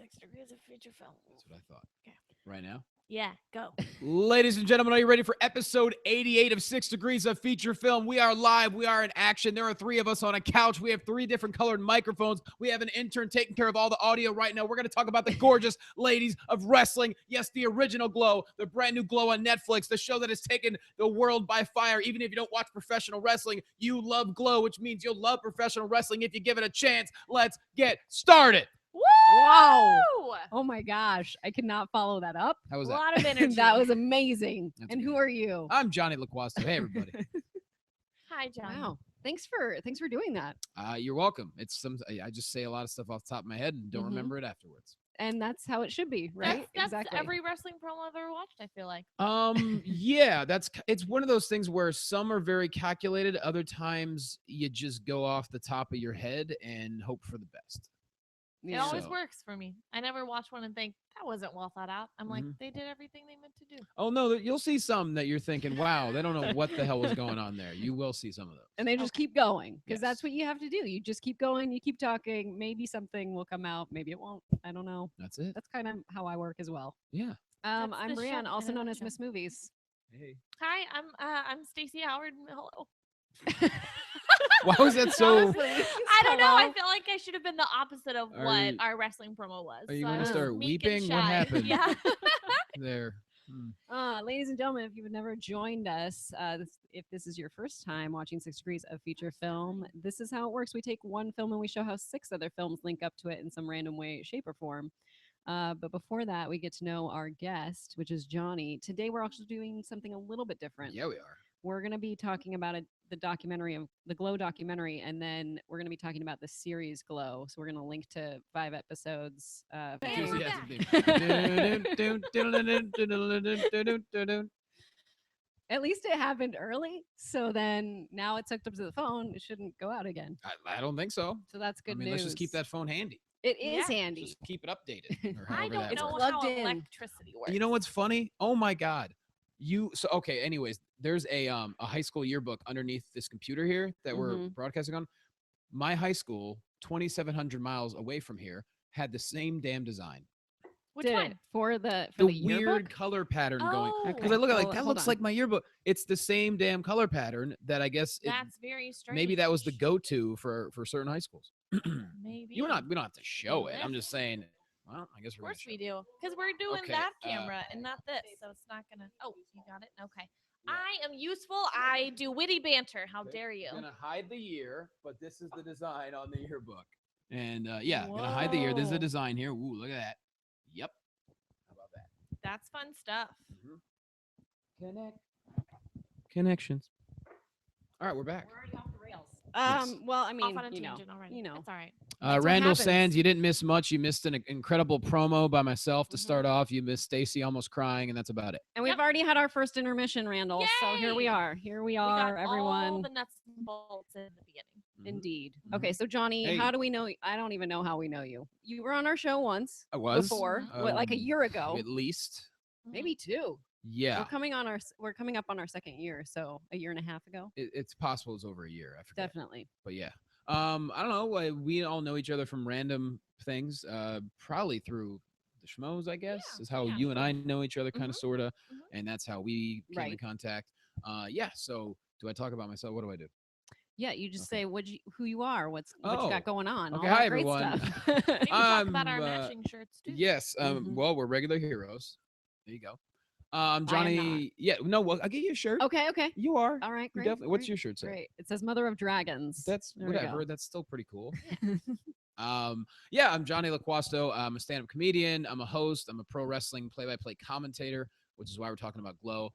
6 Degrees of Feature Film. That's what I thought. Okay. Right now? Yeah, go. Ladies and gentlemen, are you ready for episode 88 of 6 Degrees of Feature Film? We are live. We are in action. There are 3 of us on a couch. We have 3 different colored microphones. We have an intern taking care of all the audio right now. We're going to talk about the gorgeous ladies of wrestling. Yes, the original Glow, the brand new Glow on Netflix, the show that has taken the world by fire. Even if you don't watch professional wrestling, you love Glow, which means you'll love professional wrestling if you give it a chance. Let's get started. Woo! Wow. Oh my gosh. I cannot follow that up. How was A that? lot of energy. That was amazing. That's and okay. who are you? I'm Jonny Loquasto. Hey, everybody. Hi, John. Wow. Thanks for doing that. You're welcome. I just say a lot of stuff off the top of my head and don't Mhm. remember it afterwards. And that's how it should be, right? That's exactly. every wrestling promo I've ever watched, I feel like. Yeah, it's one of those things where some are very calculated. Other times you just go off the top of your head and hope for the best. It Yeah. always So- works for me. I never watch one and think, that wasn't well thought out. I'm like, Mhm. they did everything they meant to do. Oh no, you'll see some that you're thinking, wow, they don't know what the hell was going on there. You will see some of those. And they just Okay. keep going because that's Yes. what you have to do. You just keep going, you keep talking. Maybe something will come out, maybe it won't. I don't know. That's it. That's kind of how I work as well. Yeah. That's I'm the show Brienne, in also a known as nutshell. Miss Movies. Hey. Hi, I'm Stacey Howard. Hello. Why was that so? Honestly, I don't know. I hello. feel like I should have been the opposite of Are what you- our wrestling promo was. Are you So I gonna was start meek and weeping? What shy. happened? Yeah. There. Ladies and gentlemen, if you've never joined us, if this is your first time watching 6 Degrees of Feature Film, this is how it works. We take one film and we show how 6 other films link up to it in some random way, shape, or form. But before that, we get to know our guest, which is Jonny. Today, we're actually doing something a little bit different. Yeah, we are. We're going to be talking about the documentary of the Glow documentary, and then we're going to be talking about the series Glow. So we're going to link to 5 episodes. Bam. Enthusiasm. At least it happened early. So then now it's hooked up to the phone. It shouldn't go out again. I don't think so. So that's good I mean, news. let's just keep that phone handy. It is Yeah. handy. Just keep it updated. Or I however don't that It's know works. how plugged in. electricity works. You know what's funny? Oh my God. Okay, anyways, there's a high school yearbook underneath this computer here that we're Mhm. broadcasting on. My high school, 2,700 miles away from here, had the same damn design. Which Did one? it for the The yearbook? weird color pattern going. Oh, Because I look at it like, Well, that hold looks on. like my yearbook. It's the same damn color pattern that I guess that's very strange. maybe that was the go-to for certain high schools. Maybe. We don't have to show it. I'm just saying, well, I guess Of we're gonna course show we it. do, because we're doing Okay, that camera and not this, so it's not gonna. Oh, you got it. Okay. Yeah. I am useful. I do witty banter. How dare you? I'm gonna hide the year, but this is the design on the yearbook. And yeah, gonna hide the year. This is the Whoa. design here. Ooh, look at that. Yep. How about that? That's fun stuff. Connections. All right, we're back. We're already off the rails. Yes. Well, I Off mean, on a you know, tangent already. you know. It's all right. That's what Randall happens. Sands, you didn't miss much. You missed an incredible promo by myself to Mhm. start off. You missed Stacy almost crying, and that's about it. And we've Yep. already had our first intermission, Randall. So here we Yay! are. Here we We are, got everyone. all the nuts and bolts in the beginning. Indeed. Mhm. Okay, so Jonny, Hey. how do we know? I don't even know how we know you. You were on our show once I was before, Mhm. what, like a year ago, at least. maybe 2. Yeah, We're coming up on our 2nd year, so a year and a half ago, it's possible it's over a year. I forget. definitely. But yeah, I don't know. We all know each other from random things. Probably through the schmoes, I guess, Yeah, is how yeah, you and I know each other, kind of, Mhm, sorta, mhm. and that's how we came in Right. contact. Yeah. So, do I talk about myself? What do I do? Yeah, you just Okay. say who you are, what you Oh, got going on. okay, all hi, that great everyone. stuff. We can talk about our I'm, matching shirts too. Yes. Mhm. Well, we're regular heroes. There you go. am Jonny. Yeah. No. Well, I'll get you a shirt. Okay. You are. All right, You great. definitely. What's great, your shirt say? Great. It says Mother of Dragons. That's There we go. whatever. That's still pretty cool. Yeah, I'm Jonny Loquasto. I'm a stand-up comedian. I'm a host. I'm a pro wrestling play-by-play commentator, which is why we're talking about Glow.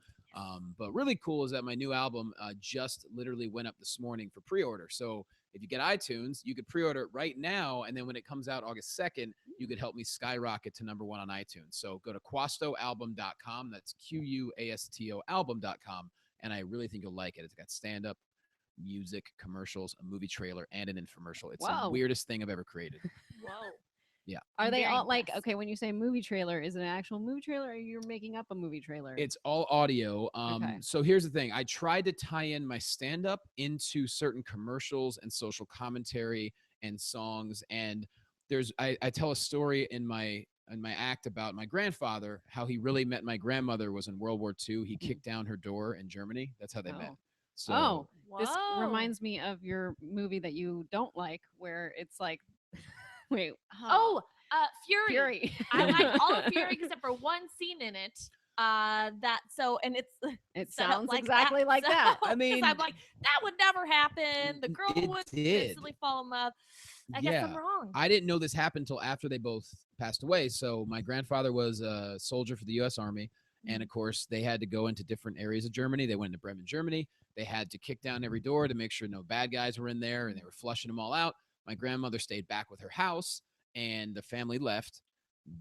But really cool is that my new album just literally went up this morning for pre-order. So if you get iTunes, you could pre-order it right now, and then when it comes out August 2nd, you could help me skyrocket to #1 on iTunes. So go to quastoalbum.com. That's QUASTO album.com, and I really think you'll like it. It's got stand-up, music, commercials, a movie trailer, and an infomercial. It's Wow. the weirdest thing I've ever created. Whoa. Yeah. Are they Very all like, impressed. okay, when you say movie trailer, is it an actual movie trailer or you're making up a movie trailer? It's all audio. Okay. So here's the thing. I tried to tie in my stand-up into certain commercials and social commentary and songs. And I tell a story in my act about my grandfather, how he really met my grandmother was in World War II. He kicked down her door in Germany. That's how they met. Oh. So Oh, this Whoa. reminds me of your movie that you don't like, where it's like, wait, Oh, Fury. Fury. I like all of Fury except for one scene in it. And it's It set up sounds like exactly that. like that. I 'Cause mean, I'm like, that would never happen. The girl it would did. instantly fall in love. I guess I'm Yeah. wrong. I didn't know this happened until after they both passed away. So my grandfather was a soldier for the U.S. Army, and of course they had to go into different areas of Germany. They went into Bremen, Germany. They had to kick down every door to make sure no bad guys were in there, and they were flushing them all out. My grandmother stayed back with her house, and the family left.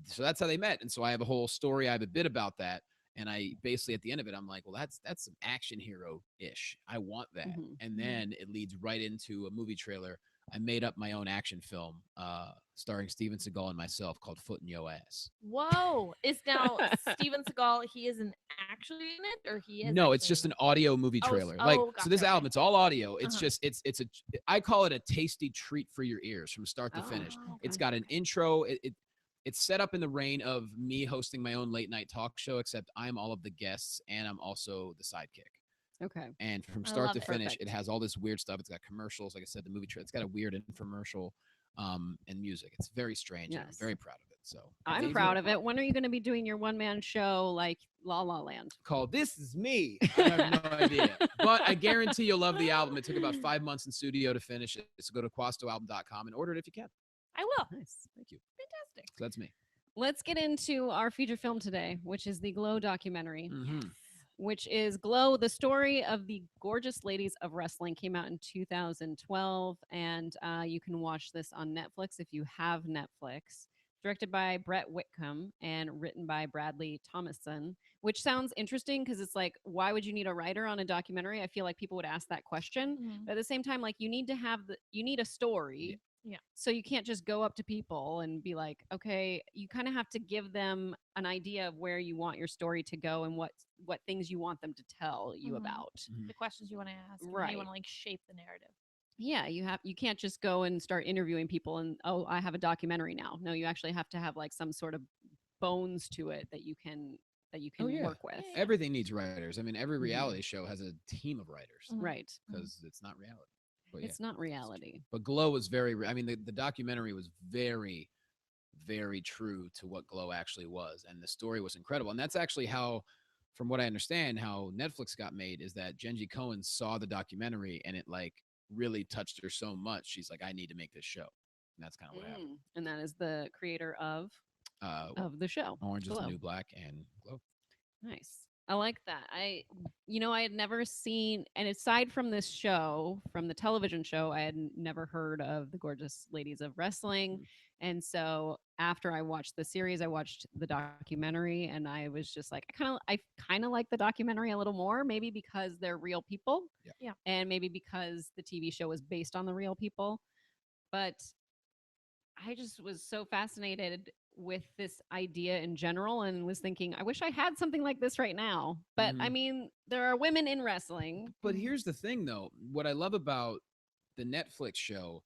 So that's how they met. And so I have a whole story. I have a bit about that. And I basically at the end of it, I'm like, well, that's some action hero ish. I want that. Mhm. And then it leads right into a movie trailer. I made up my own action film starring Steven Seagal and myself called Foot in Yo Ass. Whoa. Is now Steven Seagal, he isn't actually in it, or he is? No, it's actually just in an audio movie Oh, trailer. oh, Like so gotcha, this okay. album, it's all audio. It's Uh-huh. just it's a I call it a tasty treat for your ears from start to finish. Oh, It's gotcha, got an intro. It's set up in the reign of me hosting my own late night talk show, except I'm all of the guests and I'm also the sidekick. Okay. And from I start love to it. finish, Perfect. it has all this weird stuff. It's got commercials, like I said, the movie. It's got a weird infomercial, and music. It's very strange. And I'm Yes. very proud of it. So I'm maybe proud of it. When are you going to be doing your one-man show like La La Land? Called "This Is Me." I have no idea, but I guarantee you'll love the album. It took about 5 months in studio to finish it. So go to quastoalbum.com and order it if you can. I will. Nice. Thank you. Fantastic. So that's me. Let's get into our feature film today, which is the Glow documentary, Mm-hmm. which is Glow, the story of the gorgeous ladies of wrestling. Came out in 2012, and you can watch this on Netflix if you have Netflix. Directed by Brett Whitcomb and written by Bradley Thomason, which sounds interesting because it's like, why would you need a writer on a documentary? I feel like people would ask that question. Mhm. But at the same time, like you need to have you need a story. Yeah. So you can't just go up to people and be like, okay, you kind of have to give them an idea of where you want your story to go and what things you want them to tell you Mhm. about. The questions you want to ask, and how Right. you want to like shape the narrative. Yeah, you can't just go and start interviewing people and, oh, I have a documentary now. No, you actually have to have like some sort of bones to it that you can Oh, yeah. work with. Yeah. Everything needs writers. I mean, every Mhm. reality show has a team of writers Mhm. Right. because it's not reality. But yeah. It's not reality. But Glow was very. I mean, the documentary was very, very true to what Glow actually was, and the story was incredible. And that's actually how, from what I understand, how Netflix got made is that Genji Cohen saw the documentary and it like really touched her so much. She's like, I need to make this show, and that's kind of what happened. And that is the creator of the show. Orange is the Glow. New Black and Glow. Nice. I like that. I had never seen, and aside from this show, from the television show, I had never heard of the Gorgeous Ladies of Wrestling. And so after I watched the series, I watched the documentary, and I was just like, I kind of like the documentary a little more, maybe because they're real people, Yeah. and maybe because the TV show was based on the real people. But I just was so fascinated with this idea in general and was thinking, I wish I had something like this right now. But I Mhm. mean, there are women in wrestling. But here's the thing, though. What I love about the Netflix show,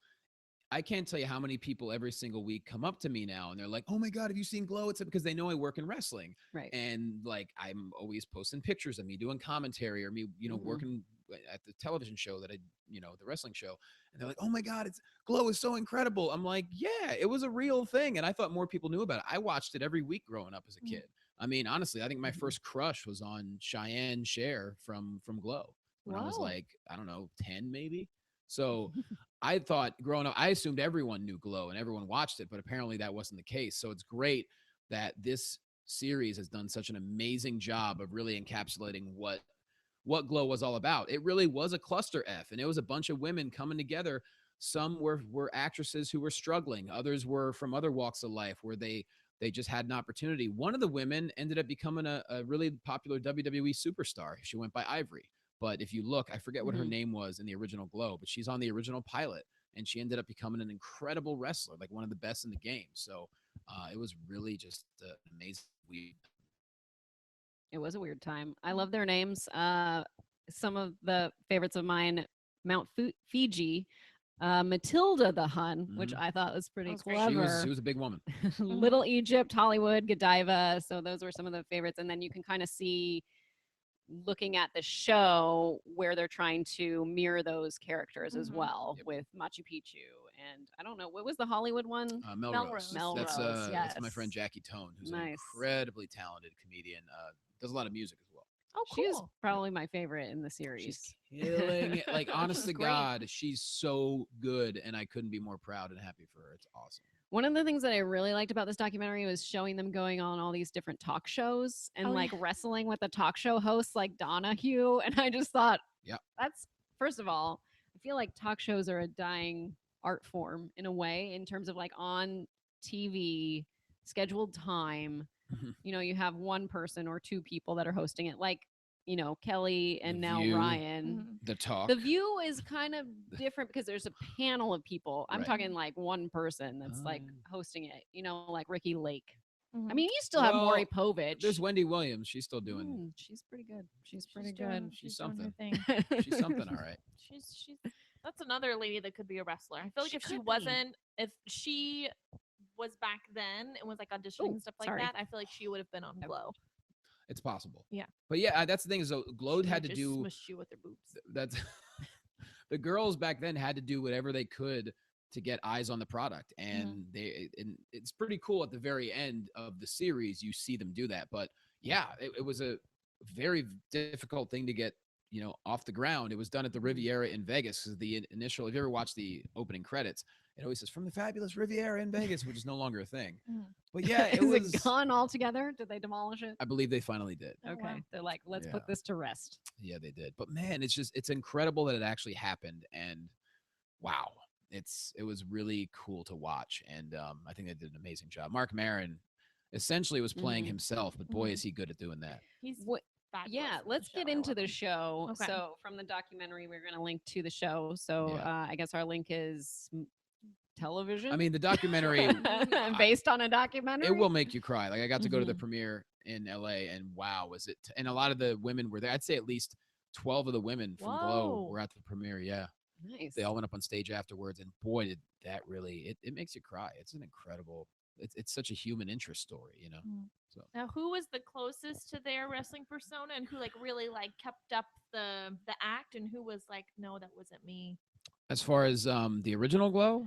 I can't tell you how many people every single week come up to me now and they're like, "Oh my God, have you seen Glow?" It's because they know I work in wrestling. Right. And like I'm always posting pictures of me doing commentary or me, Mhm. working at the television show that I, the wrestling show. And they're like, "Oh my God, it's Glow is so incredible." I'm like, "Yeah, it was a real thing." And I thought more people knew about it. I watched it every week growing up as a Mhm. kid. I mean, honestly, I think my Mhm. first crush was on Cheyenne Cher from Glow when I was Whoa. like, I don't know, 10 maybe. So I thought growing up, I assumed everyone knew Glow and everyone watched it, but apparently that wasn't the case. So it's great that this series has done such an amazing job of really encapsulating what Glow was all about. It really was a cluster F, and it was a bunch of women coming together. Some were actresses who were struggling. Others were from other walks of life where they just had an opportunity. One of the women ended up becoming a really popular WWE superstar. She went by Ivory. But if you look, I forget what her Mhm. name was in the original Glow, but she's on the original pilot, and she ended up becoming an incredible wrestler, like one of the best in the game. So it was really just an amazing week. It was a weird time. I love their names. Some of the favorites of mine, Mount Fiji. Matilda the Hun, which I thought was pretty was great. clever. She was a big woman. Little Egypt, Hollywood, Godiva. So those were some of the favorites. And then you can kind of see, looking at the show, where they're trying to mirror those characters as well, with Machu Picchu. And I don't know, what was the Hollywood one? Melrose. Melrose, That's my friend Jackie Tone, who's an incredibly talented comedian. Does a lot of music as well. Oh, cool. She is probably my favorite in the series. She's killing it. Like, honest to God, she's so good, and I couldn't be more proud and happy for her. It's awesome. One of the things that I really liked about this documentary was showing them going on all these different talk shows and wrestling with the talk show hosts like Donahue. And I just thought, that's, first of all, I feel like talk shows are a dying art form in a way, in terms of like on TV, scheduled time. You know, you have one person or two people that are hosting it, like, you know, Kelly and now Ryan. The Talk. The View is kind of different because there's a panel of people. I'm talking like one person that's like hosting it, you know, like Ricky Lake. I mean, you still have Maury Povich. There's Wendy Williams. She's still doing. She's pretty good. She's pretty good. She's something. She's something, all right. She's that's another lady that could be a wrestler. I feel like if she was back then and was like auditioning and stuff like that, I feel like she would have been on Glow. It's possible. Yeah. But yeah, that's the thing is, though, Glow had to do. Smushed you with their boobs. That's the girls back then had to do whatever they could to get eyes on the product, and and it's pretty cool. At the very end of the series, you see them do that. But yeah, it was a very difficult thing to get, you know, off the ground. It was done at the Riviera in Vegas, because the initial, if you ever watch the opening credits, it always says "from the fabulous Riviera in Vegas," which is no longer a thing. But yeah, it was gone altogether. Did they demolish it? I believe they finally did. Okay, they're like, let's put this to rest. Yeah, they did. But man, it's incredible that it actually happened, and wow, it was really cool to watch, and I think they did an amazing job. Mark Maron essentially was playing himself, but boy, is he good at doing that. He's yeah, let's get into the show. Okay. So from the documentary, we're going to link to the show. So I guess our link is television. I mean, the documentary based on a documentary. It will make you cry. Like, I got to go to the premiere in LA, and wow, was it? And a lot of the women were there. I'd say at least 12 of the women from Glow were at the premiere. Yeah. Nice. They all went up on stage afterwards, and boy, did that really, it makes you cry. It's an incredible, it's such a human interest story, you know? So now, who was the closest to their wrestling persona, and who like really like kept up the act, and who was like, no, that wasn't me? As far as the original Glow?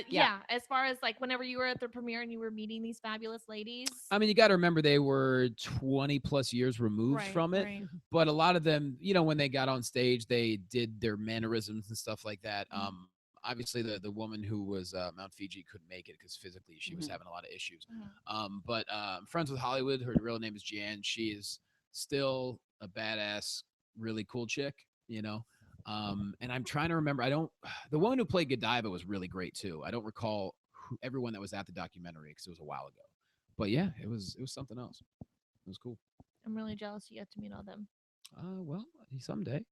Yeah. As far as like whenever you were at the premiere and you were meeting these fabulous ladies. I mean, you got to remember they were 20 plus years removed from it. Right. But a lot of them, you know, when they got on stage, they did their mannerisms and stuff like that. Obviously, the woman who was Mount Fiji couldn't make it because physically she was having a lot of issues. But I'm friends with Hollywood. Her real name is Jan. She is still a badass, really cool chick, you know. And I'm trying to remember. The woman who played Godiva was really great too. I don't recall everyone that was at the documentary because it was a while ago. But yeah, it was something else. It was cool. I'm really jealous you got to meet all them. Well, someday.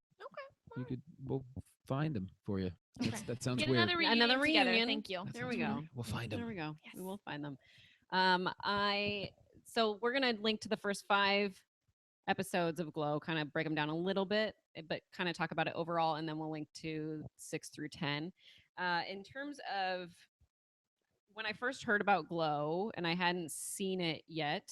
Okay. We'll find them for you. Okay. That sounds Get weird. Another reunion. Thank you. There we go. Weird. We'll find them. There we go. Yes. We will find them. So we're gonna link to the first 5 episodes of Glow, kind of break them down a little bit, but kind of talk about it overall, and then we'll link to 6 through 10. In terms of when I first heard about Glow and I hadn't seen it yet,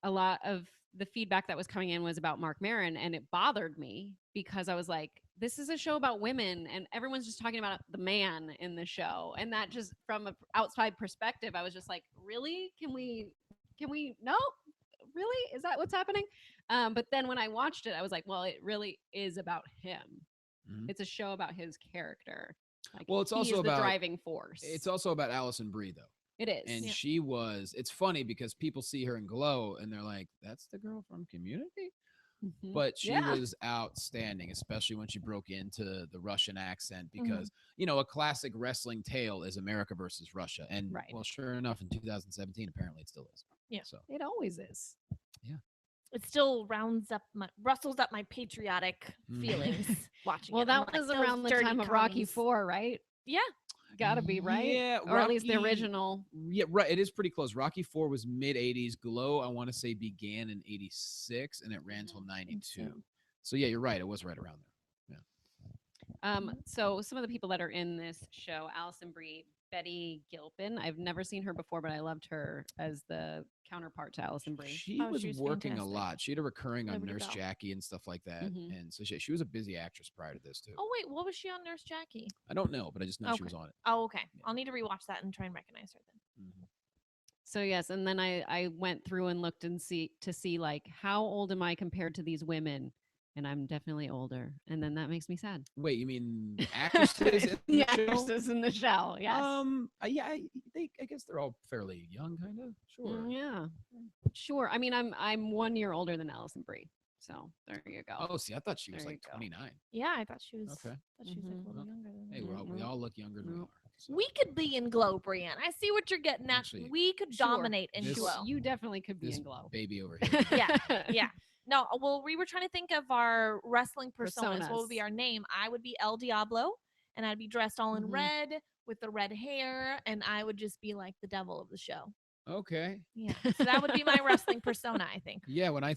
a lot of the feedback that was coming in was about Mark Maron, and it bothered me because I was like, this is a show about women and everyone's just talking about the man in the show. And that just from an outside perspective, I was just like, really? Can we no? Really? Is that what's happening? But then when I watched it, I was like, well, it really is about him. It's a show about his character. Like, well, it's also about the driving force. It's also about Alison Brie, though. It is. And she was, it's funny because people see her in Glow and they're like, that's the girl from Community? But she was outstanding, especially when she broke into the Russian accent because, you know, a classic wrestling tale is America versus Russia. And well, sure enough, in 2017, apparently it still is. Yeah. So it always is. Yeah. It still rustles up my patriotic feelings watching well, it. That was around the time of Rocky IV, right? Yeah. Gotta be, right? Yeah. Or at least the original. Yeah, right. It is pretty close. Rocky IV was mid-'80s. Glow, I want to say, began in 86 and it ran till 92. So yeah, you're right. It was right around there. Yeah. So some of the people that are in this show, Allison Brie, Betty Gilpin. I've never seen her before, but I loved her as the counterpart to Allison Brie. She was working fantastic. a lot. She had a recurring on Liberty Nurse Bell. Jackie and stuff like that. And so she was a busy actress prior to this too. Oh wait, what was she on Nurse Jackie? I don't know, but I just know she was on it. Oh, okay. I'll need to rewatch that and try and recognize her then. So yes, and then I went through and looked and see like how old am I compared to these women, and I'm definitely older, and then that makes me sad. Wait, you mean actresses in The the show? actresses in the show, yes. Yeah, I guess they're all fairly young, kind of. Sure. Yeah, sure. I mean, I'm 1 year older than Allison Brie, so there you go. Oh, see, I thought she was There like you go. 29. Yeah, I thought she was. Okay. Thought she was like a little younger than Hey, that. we all look younger than we are. So. We could be in Glow, Brienne. I see what you're getting at. Actually, we could Sure. dominate in This- Glow. You definitely could be This in Glow. baby over here. Yeah. No, well, we were trying to think of our wrestling personas. What would be Personas. our name? I would be El Diablo, and I'd be dressed all in Mhm. red with the red hair, and I would just be like the devil of the show. Okay. Yeah, so that would be my wrestling persona, I think. Yeah, when I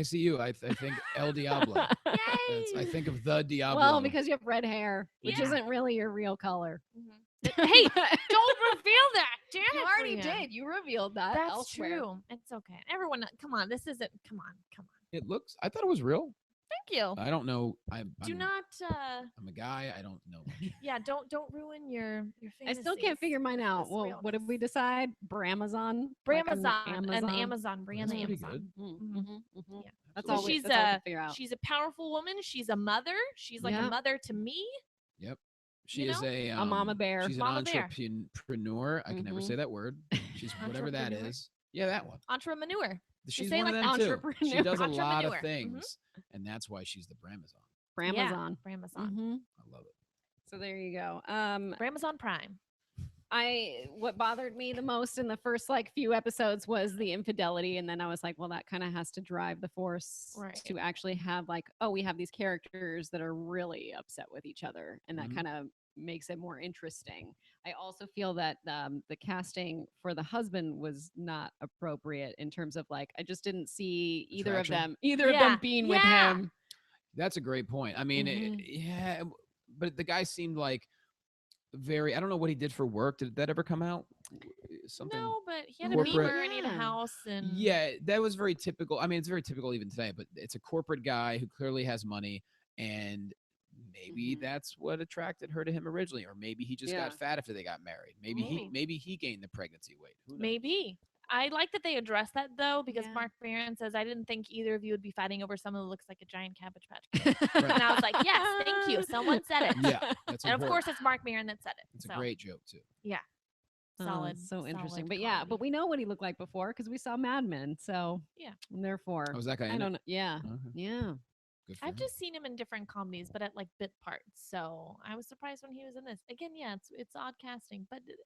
see you, I think El Diablo. I think of the Diablo. Well, because you have red hair, which Yeah. isn't really your real color. Hey, don't reveal that. Damn You it, already Brienne. did. You revealed that. That's elsewhere. true. It's okay. Everyone, come on. This isn't. Come on. it looks. I thought it was real. Thank you. I don't know. Do not. I'm a guy. I don't know much. Yeah, don't ruin your I still can't figure mine out. this Well, what did realness. we decide? Bramazon? Bramazon, an Amazon brand. That's pretty Amazon. good. Yeah. That's So all. she's That's all we can figure out. she's a powerful woman. She's a mother. She's like Yeah. a mother to me. Yep. She You is know? a mama bear. She's Mama an bear. entrepreneur. I can never say that word. She's whatever that Entrepreneur? is. Yeah, that one. Entrepreneur. She's say one of like them too. She entrepreneur. does a lot of Entrepreneur. things, and that's why she's the Bramazon. Bramazon. Yeah, Bramazon. I love it. So there you go. Bramazon Prime. What bothered me the most in the first like few episodes was the infidelity, and then I was like, well, that kind of has to drive the force Right. to actually have like, oh, we have these characters that are really upset with each other, and that kind of makes it more interesting. I also feel that the casting for the husband was not appropriate in terms of like I just didn't see either of them being with him. That's a great point. I mean, yeah, but the guy seemed like very. I don't know what he did for work. Did that ever come out? Something. No, but he had a corporate. beamer and he had a house and Yeah, that was very typical. I mean, it's very typical even today. But it's a corporate guy who clearly has money, and maybe that's what attracted her to him originally, or maybe he just got fat after they got married. Maybe he gained the pregnancy weight. Who knows? maybe. I like that they addressed that though, because Yeah. Mark Maron says I didn't think either of you would be fighting over someone who looks like a giant Cabbage Patch Kid. Right. And I was like, yes, thank you. Someone said it. Yeah, that's And of important. course, it's Mark Maron that said it. It's so, a great joke too. solid. So interesting. solid But yeah, comedy. but we know what he looked like before because we saw Mad Men. So Yeah. and therefore, Oh, was that guy? I in don't it? know. Yeah, Okay. yeah. Good for I've him. just seen him in different comedies, but at like bit parts. So I was surprised when he was in this. Again, yeah, it's odd casting, but it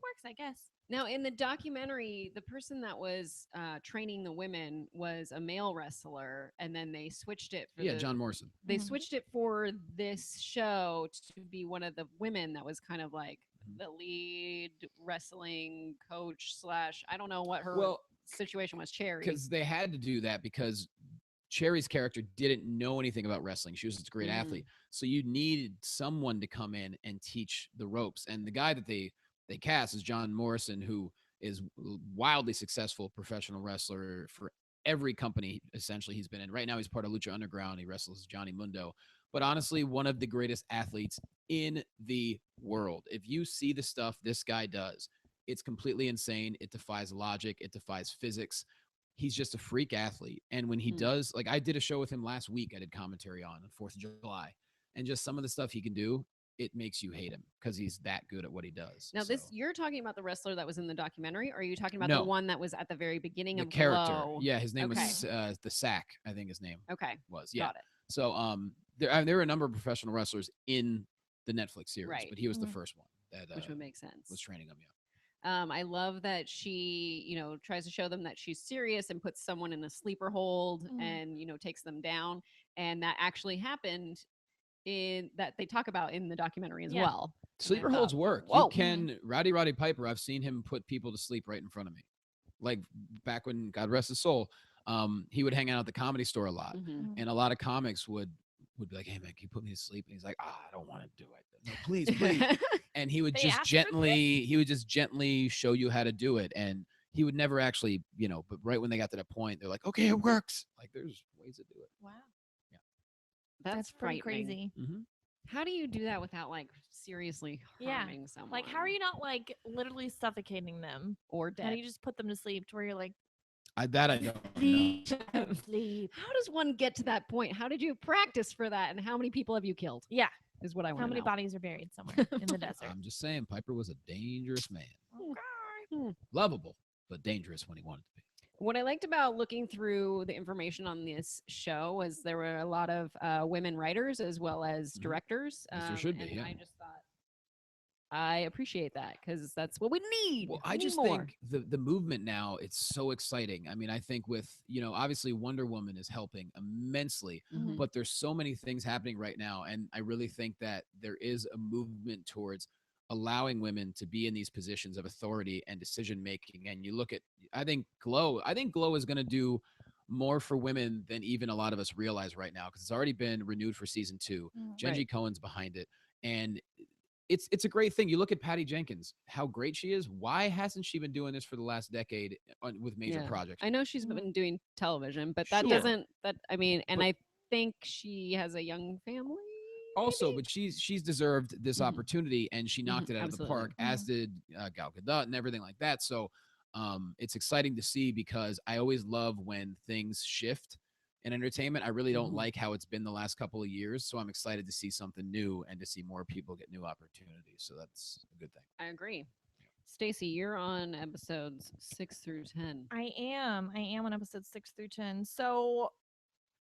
works, I guess. Now, in the documentary, the person that was training the women was a male wrestler, and then they switched it for John Morrison. They Mhm. switched it for this show to be one of the women that was kind of like the lead wrestling coach slash. I don't know what her situation was. Cherry. Because they had to do that because Cherry's character didn't know anything about wrestling. She was just a great athlete. So you needed someone to come in and teach the ropes. And the guy that they cast is John Morrison, who is wildly successful professional wrestler for every company essentially he's been in. Right now he's part of Lucha Underground. He wrestles Johnny Mundo. But honestly, one of the greatest athletes in the world. If you see the stuff this guy does, it's completely insane. It defies logic. It defies physics. He's just a freak athlete. And when he does, like I did a show with him last week, I did commentary on 4th of July. And just some of the stuff he can do, it makes you hate him because he's that good at what he does. Now, So, you're talking about the wrestler that was in the documentary, or are you talking about No. the one that was at the very beginning the of character. Glow? Yeah, his name Okay. was the Sack, I think his name Okay. was. Yeah. Got it. So there were a number of professional wrestlers in the Netflix series, Right. but he was the Mhm. first one that Which would make sense. was training them. Yeah. I love that she, tries to show them that she's serious and puts someone in a sleeper hold Mhm. and, takes them down. And that actually happened in that they talk about in the documentary as Yeah. well. Sleeper I holds thought, work. whoa. You can Roddy Piper. I've seen him put people to sleep right in front of me. Like back when God rest his soul, he would hang out at the Comedy Store a lot, Mhm. and a lot of comics would would be like, "Hey man, can you put me to sleep?" And he's like, "I don't want to do it. No, please, please." And he would They just asked for gently show you how to do it. And he would never actually, but right when they got to that point, they're like, "Okay, it works." Like there's ways to do it. Wow. Yeah. That's pretty frightening. crazy. Mm-hmm. How do you do that without like seriously harming someone? Like, how are you not like literally suffocating them or How do dead? you just put them to sleep to where you're like, I don't know. sleep? How does one get to that point? How did you practice for that? And how many people have you killed? Yeah. Is what I want How to many know. bodies are buried somewhere in the desert? I'm just saying, Piper was a dangerous man. Hmm. Lovable, but dangerous when he wanted to be. What I liked about looking through the information on this show was there were a lot of women writers as well as Mhm. directors. Yes, there should be, and yeah. I just thought I appreciate that because that's what we need. Well, We I need just more. think the movement now, it's so exciting. I mean, I think with, obviously Wonder Woman is helping immensely, Mhm. but there's so many things happening right now. And I really think that there is a movement towards allowing women to be in these positions of authority and decision making. And you look at, I think Glow is going to do more for women than even a lot of us realize right now, because it's already been renewed for season 2. Mhm. Genji Right. Cohen's behind it. And it's a great thing. You look at Patty Jenkins, how great she is. Why hasn't she been doing this for the last decade with major Yeah. projects? I know she's Mhm. been doing television, but that Sure. doesn't that I mean, and But- I think she has a young family. Also, maybe? but she's deserved this Mhm. opportunity, and she knocked it out of the Absolutely. park, as did Gal Gadot and everything like that. So it's exciting to see, because I always love when things shift in entertainment. I really don't Mhm. like how it's been the last couple of years, so I'm excited to see something new and to see more people get new opportunities. So that's a good thing. I agree. Stacy, you're on episodes 6 through 10. I am on episode 6 through 10. So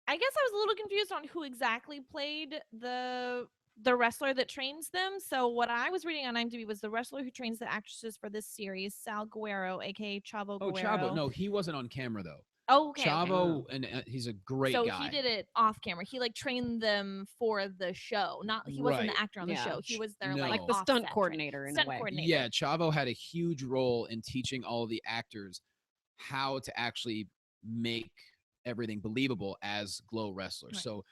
I guess I was a little confused on who exactly played the wrestler that trains them. So what I was reading on IMDb was the wrestler who trains the actresses for this series, Sal Guerrero, aka Chavo Oh, Guerrero. Chavo. No, he wasn't on camera though. Oh, okay. Chavo, and he's a great so guy. he did it off camera. He like trained them for the show. Not he wasn't Right. the actor on the Yeah. show. He was their No. Like the offset stunt trainer. coordinator in Stunt a way. coordinator. Yeah, Chavo had a huge role in teaching all the actors how to actually make everything believable as Glow wrestlers. Right. So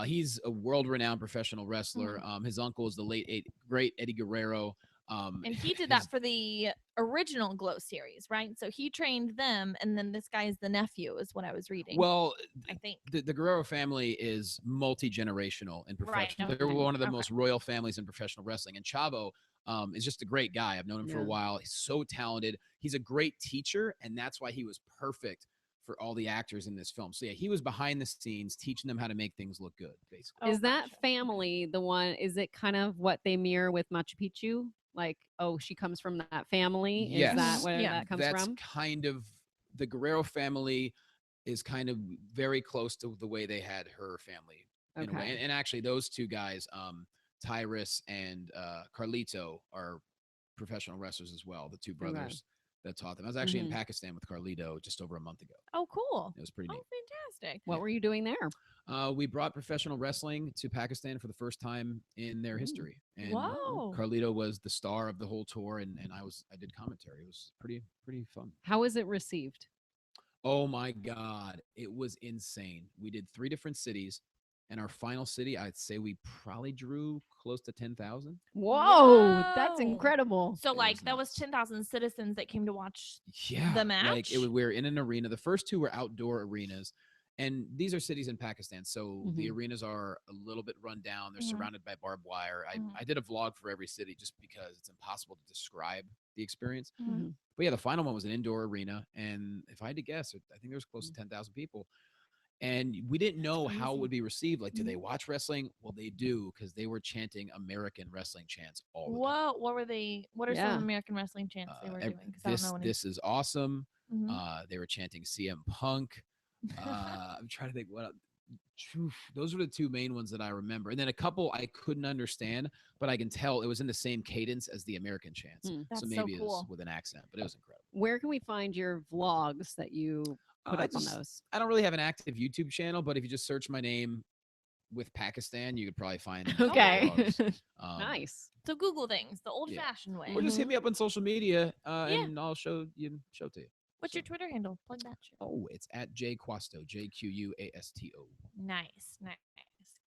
he's a world-renowned professional wrestler. His uncle is the great Eddie Guerrero. And he did that for the original Glow series, right? So he trained them, and then this guy is the nephew, is what I was reading. Well, I think the Guerrero family is multi-generational in professional. okay. They're one of the Okay. most royal families in professional wrestling. And Chavo is just a great guy. I've known him for a Yeah. while. He's so talented. He's a great teacher, and that's why he was perfect for all the actors in this film. So yeah, he was behind the scenes teaching them how to make things look good, basically. Is that gotcha. family the one? Is it kind of what they mirror with Machu Picchu? Like, oh, she comes from that family. Yes. Is that where Yeah. that comes That's from? kind of the Guerrero family is kind of very close to the way they had her family in a way. Okay. And actually those two guys, Tyrus and Carlito, are professional wrestlers as well, the two brothers that taught them. I was actually in Mhm. Pakistan with Carlito just over a month ago. Oh, cool. It was pretty neat. Oh, fantastic. What were you doing there? We brought professional wrestling to Pakistan for the first time in their history. And Whoa. Carlito was the star of the whole tour, and I did commentary. It was pretty fun. How was it received? Oh my God. It was insane. We did 3 different cities, and our final city, I'd say we probably drew close to 10,000. Whoa, that's Whoa. incredible. So It like was that was nuts. 10,000 citizens that came to watch Yeah. the match. Like we were in an arena. The first 2 were outdoor arenas. And these are cities in Pakistan. So the arenas are a little bit run down. They're surrounded by barbed wire. I did a vlog for every city just because it's impossible to describe the experience. Mhm. But yeah, the final one was an indoor arena. And if I had to guess, I think there was close to 10,000 people. And we didn't know how it crazy. would be received. Like, do they watch wrestling? Well, they do, because they were chanting American wrestling chants all the time. Whoa, what were they? What are Yeah. some American wrestling chants they were doing? Because I don't know any. This is awesome. Mhm. They were chanting CM Punk. I'm trying to think what. Those were the 2 main ones that I remember, and then a couple I couldn't understand, but I can tell it was in the same cadence as the American chants. That's So so maybe it was cool. with an accent, but it was incredible. Where can we find your vlogs that you put up on those? I don't really have an active YouTube channel, but if you just search my name with Pakistan, you could probably find Okay. vlogs. Nice. So Google things the old-fashioned way. Or just hit me up on social media, Yeah. and I'll show to you. What's your Twitter handle? Plug that shit. Oh, it's at J Quasto, JQUASTO. Nice.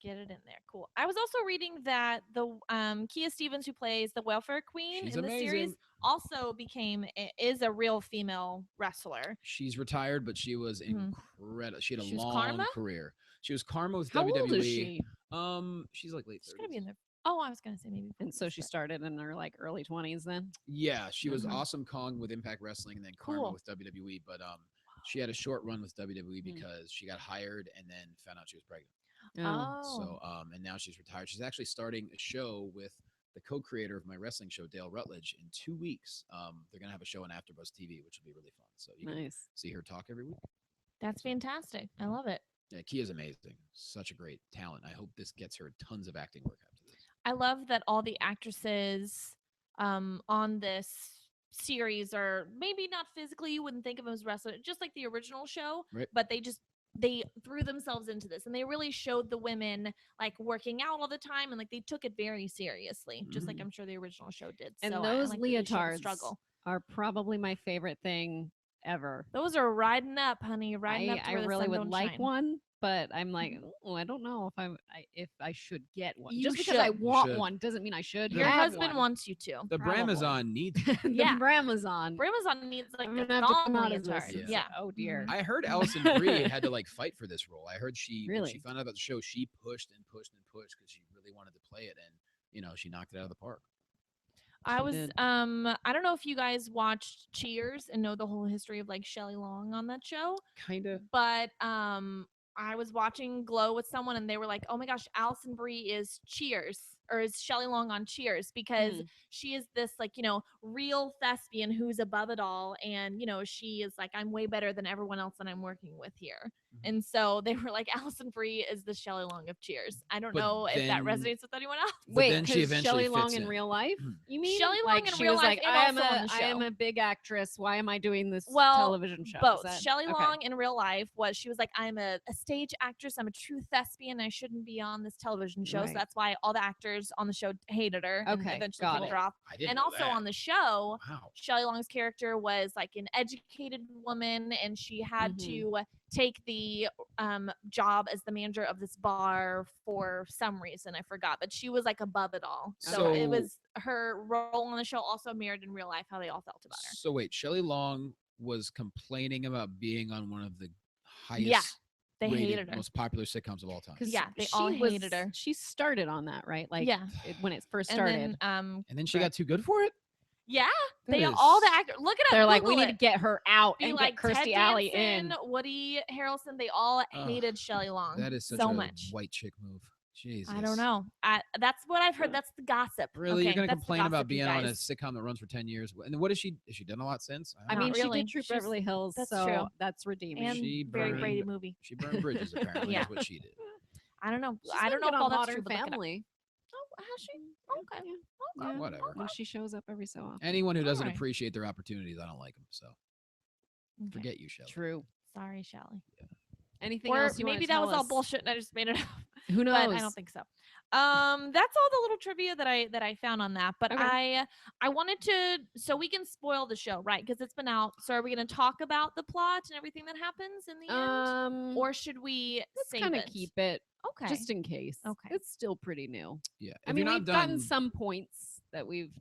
get it in there. Cool. I was also reading that the Kia Stevens, who plays the welfare queen She's in the series, amazing. also is a real female wrestler. She's retired, but she was Mhm. incredible. She had a She was long Karma? career. She was Karma with How WWE. old is she? She's like late She's gonna be 30s. in there. Oh, I was gonna say maybe. And so 40s, she but- started in her like early 20s then. Yeah, she was Mhm. Awesome Kong with Impact Wrestling and then Karma Cool. with WWE. But she had a short run with WWE Hmm. because she got hired and then found out she was pregnant. Oh. So and now she's retired. She's actually starting a show with the co-creator of my wrestling show, Dale Rutledge, in 2 weeks. They're gonna have a show on AfterBuzz TV, which will be really fun. So you can Nice. see her talk every week. That's fantastic. I love it. Yeah, Kia's amazing. Such a great talent. I hope this gets her tons of acting work after this. I love that all the actresses on this series are maybe not physically, you wouldn't think of them as wrestlers, just like the original show, Right. but they threw themselves into this and they really showed the women like working out all the time and like they took it very seriously, just like Mhm. I'm sure the original show did. And So those I like that they showed the leotards struggle. are probably my favorite thing ever. Those are riding up, honey, riding up to I where the really sun would don't like shine. one, but I'm like, oh, I don't know if I should get one. You Just because I should. want should. one doesn't mean I should. Your have husband one. wants you to. The Probably. Bramazon needs. the Yeah. Bramazon. Amazon needs like I'm a gonna have to thong come out as leotard. this. Yeah. Oh dear. Mhm. I heard Allison Brie had to like fight for this role. I heard when Really? she found out about the show, she pushed and pushed and pushed because she really wanted to play it, and she knocked it out of the park. I She was did. I don't know if you guys watched Cheers and know the whole history of like Shelley Long on that show, Kind of. but I was watching Glow with someone and they were like, "Oh my gosh, Allison Brie is Cheers or is Shelley Long on Cheers because she is this like, real thespian who's above it all and, she is like I'm way better than everyone else that I'm working with here." Mhm. And so they were like Allison Brie is the Shelley Long of Cheers. I don't But know if that then- resonates with anyone else. But Wait, then she 'cause eventually Shelley Long fits in in. real life? You mean Shelley Long like in she real was life like, and I am also on the I am show. a big actress. Why am I doing this Well, television show? Is Both. that- Shelley okay. Long in real life she was like, I'm a stage actress. I'm a true thespian. I shouldn't be on this television show. Right. So that's why all the actors on the show hated her and Okay, eventually got killed it. her off. I didn't And know also that. on the show, Wow. Shelley Long's character was like an educated woman and she had Mhm. to take the job as the manager of this bar for some reason. I forgot, but she was like above it all. So it So- was her role on the show also mirrored in real life how they all felt about her. So wait, Shelley Long was complaining about being on one of the highest Yeah, they rated, hated her. most popular sitcoms of all time. 'Cause Yeah, they she all was- hated her. She started on that, right? Like Yeah. when it first And started. then And then she got too good for it? yeah, That they is- all the actors look it up. They're like, we Google need to it. get her out Be and like get Kirstie Ted Alley in. Danson, Woody Harrelson. They all Ugh, hated Shelley Long. That is such so a much. white chick move. Jesus. I don't know. That's what I've heard. That's the gossip. Really? Okay, You're going to that's the complain about gossip, you being on a guys. sitcom that runs for 10 years? And then what has she done a lot since? I Not mean, she really. did Troop She's- Beverly Hills, that's so true. that's redeeming. And She very burned- Brady movie. She burned bridges, apparently. Yeah. That's what she did. I don't know. She's I don't been know good if all on that's Modern true. But look it up. Family. Oh, has she? Okay. Yeah. Okay. Yeah. Whatever. When she shows up every so often. Anyone who doesn't Alright. appreciate their opportunities, I don't like them. So Okay. forget you, Shelley. True. Sorry, Shelley. Anything Or else you maybe wanna that was tell all us? bullshit and I just made it up. Who knows? But I don't think so. That's all the little trivia that I found on that. But Okay. I wanted to so we can spoil the show, right? Because it's been out. So are we going to talk about the plot and everything that happens in the end, or should we let's save kind of it? keep it Okay. just in case. Okay. It's still pretty new. Yeah. I If mean, you're we've not gotten done, some points that we've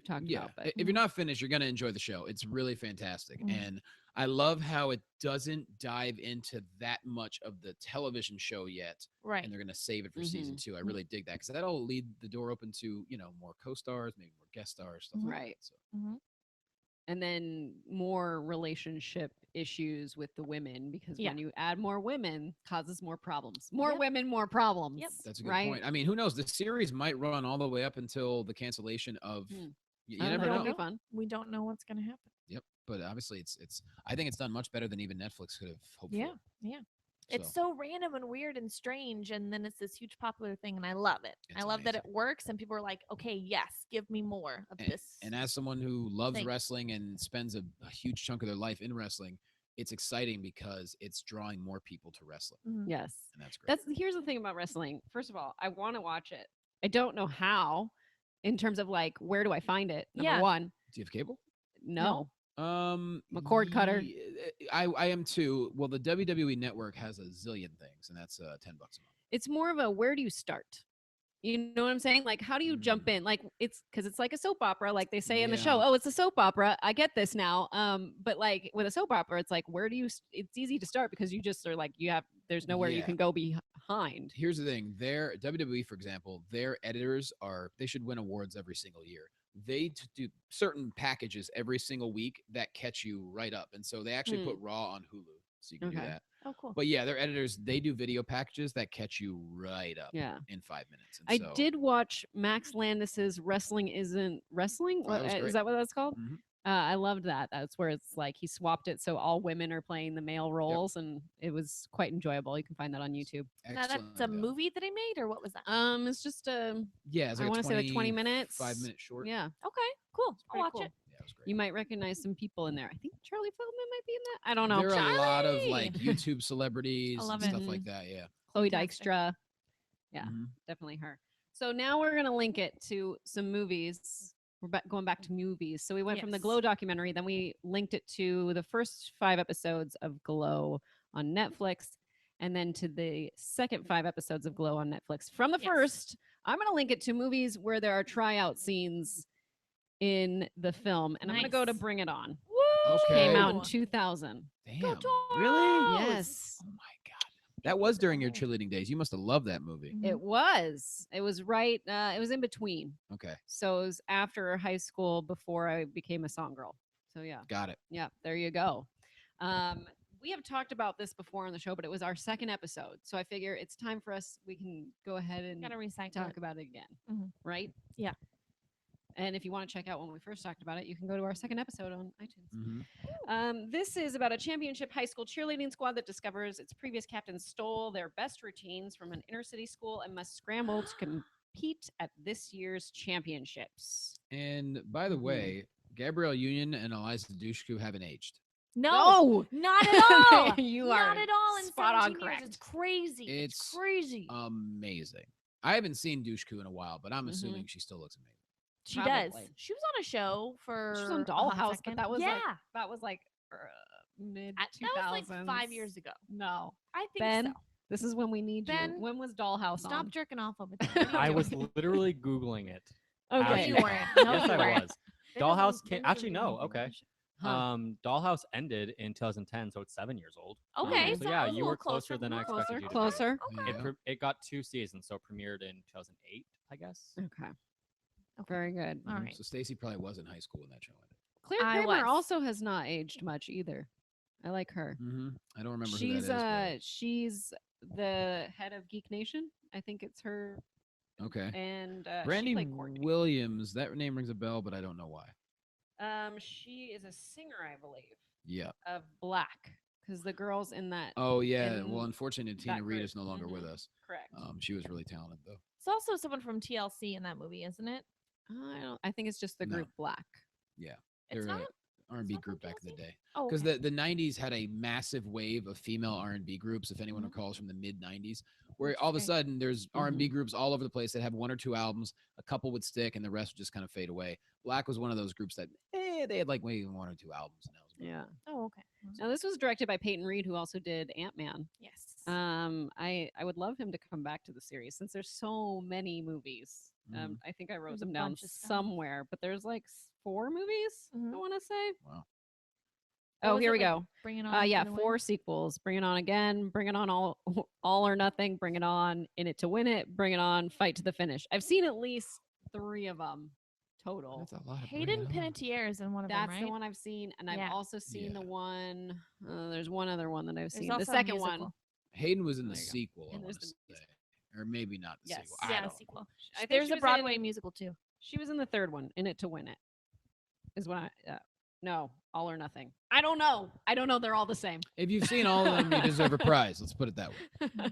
talked yeah. about, but If you're not finished, you're gonna enjoy the show. It's really fantastic, Mhm. and I love how it doesn't dive into that much of the television show yet, right. and they're gonna save it for season 2. I Mhm. really dig that because that'll lead the door open to more co-stars, maybe more guest stars, stuff like Right. that. So Mhm. and then more relationship issues with the women because Yeah. when you add more women causes more problems. More Yep. women, more problems. Yep. that's a good right? point. I mean, who knows? The series might run all the way up until the cancellation of. Hmm. You I don't never know. know. It'll be fun. We don't know what's going to happen. Yep. But obviously, it's. I think it's done much better than even Netflix could have hoped Yeah. for. Yeah. It's So, so random and weird and strange, and then it's this huge popular thing, and I love it. I It's love that it amazing. works, and people are like, "Okay, yes, give me more of this." and as someone who loves thing. wrestling and spends a huge chunk of their life in wrestling, it's exciting because it's drawing more people to wrestling, Mhm. Yes. and that's great. Here's the thing about wrestling. First of all, I want to watch it. I don't know how in terms of like where do I find it? Number Yeah. one. Do you have cable? No. A cord cutter? I am too. Well, the WWE Network has a zillion things, and that's $10 a month. it's more of a where do you start? You know what I'm saying? Like, how do you jump in? Like, it's because it's like a soap opera, like they say in the show. Yeah. Oh, it's a soap opera. I get this now. But like with a soap opera, it's like, where do you? It's easy to start because you just are like, there's nowhere you Yeah. can go behind. Here's the thing: their WWE, for example, their editors they should win awards every single year. They do certain packages every single week that catch you right up, and so they actually put Raw on Hulu, so you can do Okay. that. Oh, cool. But yeah, their editors, they do video packages that catch you right up Yeah. in 5 minutes. And I so, did watch Max Landis's Wrestling Isn't Wrestling. Oh, that was Is great. that what that's called? Mhm. I loved that. That's where it's like he swapped it so all women are playing the male roles, and it was quite enjoyable. You can find that on YouTube. Now that's a Excellent, yeah. movie that he made, or what was that? It's just Yeah, it's I like want to say like 20 minutes, 5-minute short. Yeah, Okay, cool. I'll pretty watch cool. it. Yeah, it was great. You might recognize some people in there. I think Charlie Feldman might be in that. I don't know. There are a lot of Charlie! like YouTube celebrities I love and it. stuff like that. Yeah. Chloe Fantastic. Dykstra. Yeah, Mhm. definitely her. So now we're gonna link it to some movies. We're going back to movies. So we went from the Yes. Glow documentary, then we linked it to the first 5 episodes of Glow on Netflix, and then to the second 5 episodes of Glow on Netflix. From the Yes. first, I'm gonna link it to movies where there are tryout scenes in the film, and I'm gonna go to Nice. Bring It On. Woo! Okay. Came out in 2000. Damn. Really? Yes. Oh my god. That was during your cheerleading days. You must have loved that movie. It was. It was right. It was in between. Okay. So it was after high school, before I became a song girl. So yeah, Got it. there you go. We have talked about this before on the show, but it was our second episode. So I figure it's time for us. We can go ahead and Gotta recycle talk it. about it again, Mhm. right? Yeah. And if you want to check out when we first talked about it, you can go to our second episode on iTunes. Mhm. This is about a championship high school cheerleading squad that discovers its previous captains stole their best routines from an inner city school and must scramble to compete at this year's championships. And by the Mhm. way, Gabrielle Union and Eliza Dushku haven't aged. No, not at all. You not are at all. In spot on 17 years, correct. it's crazy. It's It's crazy. Amazing. I haven't seen Dushku in a while, but I'm Mhm. assuming she still looks amazing. She does. Probably. She was on a show for. She was on a hot Dollhouse, but second. that was yeah. like mid That 2000s. was like 5 years ago. No, I think Ben, so. this is when we need you. Ben, When was Dollhouse Stop on? jerking off over there. What are you I doing? was literally Googling it. Okay. as you you weren't. talked. No, yes, you I weren't. was. Ben Dollhouse doesn't- came. Ben Actually, doesn't no. do anything Okay. like that. Dollhouse ended in 2010, so it's 7 years old. Okay, so so yeah, I was a you little were closer than I closer. expected you to be. Closer. Okay. Yeah. It got 2 seasons, so it premiered in 2008, I guess. Okay. Very good. All Mhm. right. So Stacy probably was in high school when that show ended. Claire I Kramer was. also has not aged much either. I like her. I don't remember She's who that is. she's the head of Geek Nation. I think it's her. But okay. And she Brandy played Courtney. Williams. That name rings a bell, but I don't know why. She is a singer, I believe, Yeah. of Black, because the girls in that. Oh yeah. in Well, unfortunately, Tina that Reed group. is no longer with Mhm. us. Correct. She was really talented though. It's also someone from TLC in that movie, isn't it? I think it's just the No. group Black. Yeah. It's They're not. a R&B not from group back in the TLC? day. Oh, Because okay. the 90s had a massive wave of female R&B groups, if anyone Mhm. recalls from the mid 90s, where Which all of a is great. sudden there's R&B groups all over the place that have 1 or 2 albums, a couple would stick, and the rest would just kind of fade away. Black was one of those groups that they had like maybe 1 or 2 albums, and that was about it. Yeah. Oh, okay. Now this was directed by Peyton Reed, who also did Ant-Man. Yes. I would love him to come back to the series since there's so many movies. Mhm. I think I wrote There's a them down bunch of stuff. somewhere, but there's like 4 movies. I Mhm. want to say. Wow. What Oh, was here it, we like, go. Bring It On. Yeah, for the Win? 4 sequels. Bring It On Again. Bring It On All or Nothing. Bring It On In It to Win It. Bring It On Fight to the Finish. I've seen at least 3 of them total. That's a lot of Hayden Bring It On. Panettiere is in one of That's them, right? the one I've seen, and I've Yeah. also seen the Yeah. one. There's one other one that I've There's seen. The also a second one. musical. Hayden was in the There you go. sequel, I And want there's to the say. Or maybe not the Yes. sequel. I Yeah, don't the know. sequel. I think There's she a was Broadway in- musical too. She was in the third one, In It to Win It. Is what I. No, All or Nothing. I don't know. They're all the same. If you've seen all of them, you deserve a prize. Let's put it that way.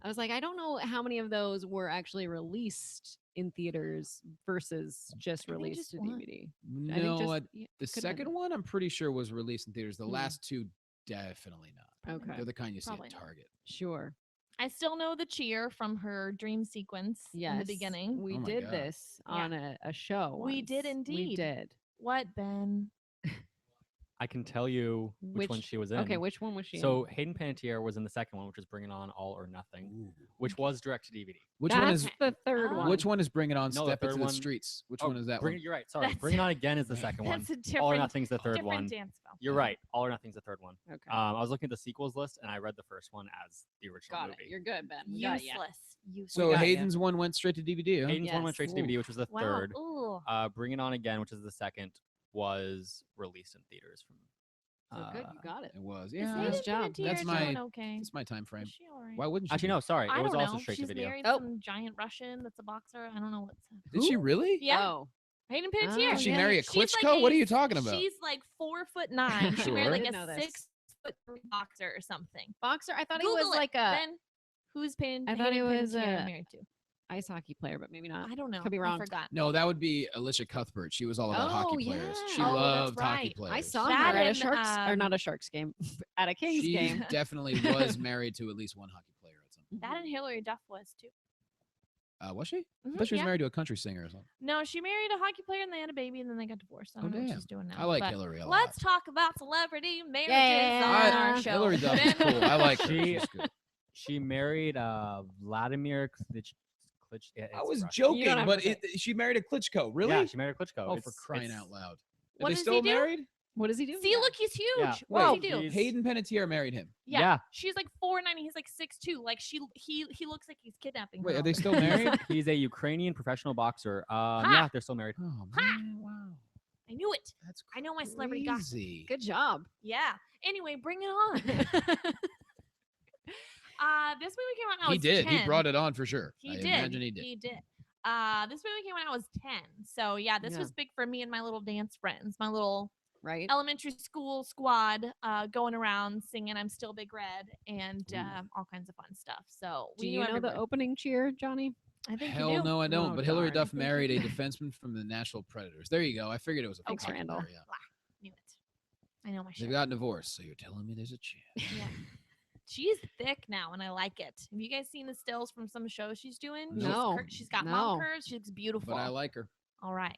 I was like, I don't know how many of those were actually released in theaters versus just think released just to one. DVD. No, I think just, the yeah, could've second been. one I'm pretty sure was released in theaters. The Hmm. last 2 definitely not. Okay. They're the kind you see Probably at not. Target. Sure. I still know the cheer from her dream sequence Yes. in the beginning. We Oh my did God. this Yeah. on a show. We did once. We indeed. did. What, Ben? I can tell you which one she was in. Okay, which one was she So Hayden Panettiere was in the second one, which was Bringing On All or Nothing, Ooh. which was direct to DVD. Which in? one That's is the third Oh. one. which one is Bring It On? No, the Step into third the one- streets. Which Oh, one is that one? You're right. Sorry, That's- Bring It On Again is the second one. That's a different. All or Nothing's the third different one. dance film. You're right. All or Nothing's the third one. Okay. I was looking at the sequels list, and I read the first one as the original Got movie. it. You're good, Ben. We got ya. Useless. Useless. So got ya. Hayden's one went straight to DVD. Huh? Hayden's one went Yes. straight to DVD, which was the Wow. third. Ooh. Bring It On Again, which is the second, was released in theaters from. So good, you got it. It was. Is Yeah. Hayden Nice job. Panettiere That's doing my- okay. That's my time frame. Is she all right? Why wouldn't she? Actually, be? no, sorry. I It was don't also know. straight She's to video. married Oh. some giant Russian that's a boxer. I don't know what's. Did she really? Yeah. Oh. Hayden Oh, Panettiere. Did she yeah. marry a She's Klitschko? like What a- are you talking about? She's like 4'9". She Sure. married like Didn't know a this. 6'3" boxer or something. Boxer. I thought Google he was it, like a Ben. Who's Hayden? I thought he Hayden was, Panettiere married to. ice hockey player, but maybe not. I don't know. Could be wrong. I forgot. No, that would be Alicia Cuthbert. She was all about Oh, hockey players. She yeah. Oh, that's loved hockey right. players. I saw That her at a and, Sharks or not um, a Sharks game, at a Kings She game. definitely was married to at least one hockey player at some point. That and Hillary Duff was too. Was she? I Mhm, thought she was yeah. married to a country singer or something. No, she married a hockey player and they had a baby and then they got divorced. I Oh, don't know what damn. she's doing now. I like but Hillary a lot. Let's talk about celebrity marriages Yeah. on our show. Hillary Duff is Ben, cool. I like her. She- She's good. She married Vladimir Klitsch. I it's was Russian. joking, don't have but to say she married a Klitschko. Really? Yeah, she married a Klitschko. Oh, for It's- crying it's- out loud. Are What they does he still do? married? What does he do? See, look, he's huge. Yeah. What does he Wait, do? he's- Hayden Panettiere married him. Yeah. She's like 4'9", he's like 6'2". Like he looks like he's kidnapping Wait, her. are they all the still time. married? He's a Ukrainian professional boxer. Yeah, they're still married. Oh man, wow. I knew it. That's I know my celebrity gossip. crazy. Good job. Yeah. Anyway, bring it on. This movie came out when I was He did. 10. He brought it on for sure. He I did. imagine he did. This movie came when I was 10. So yeah, this Yeah. was big for me and my little dance friends, my little Right. elementary school squad, going around singing "I'm Still Big Red" and Ooh. all kinds of fun stuff. So Do we you knew know the everybody. opening cheer, Johnny? I think Hell you do. no, I don't. Oh, but Hillary darn. Duff married a defenseman from the Nashville Predators. There you go. I figured it was a Thanks, hockey Randall. player, yeah. Knew it. I know my They've shit. got divorced, so you're telling me there's a chance. Yeah. She's thick now, and I like it. Have you guys seen the stills from some shows she's doing? No. She's got mom No. curves. She looks beautiful. But I like her. All right.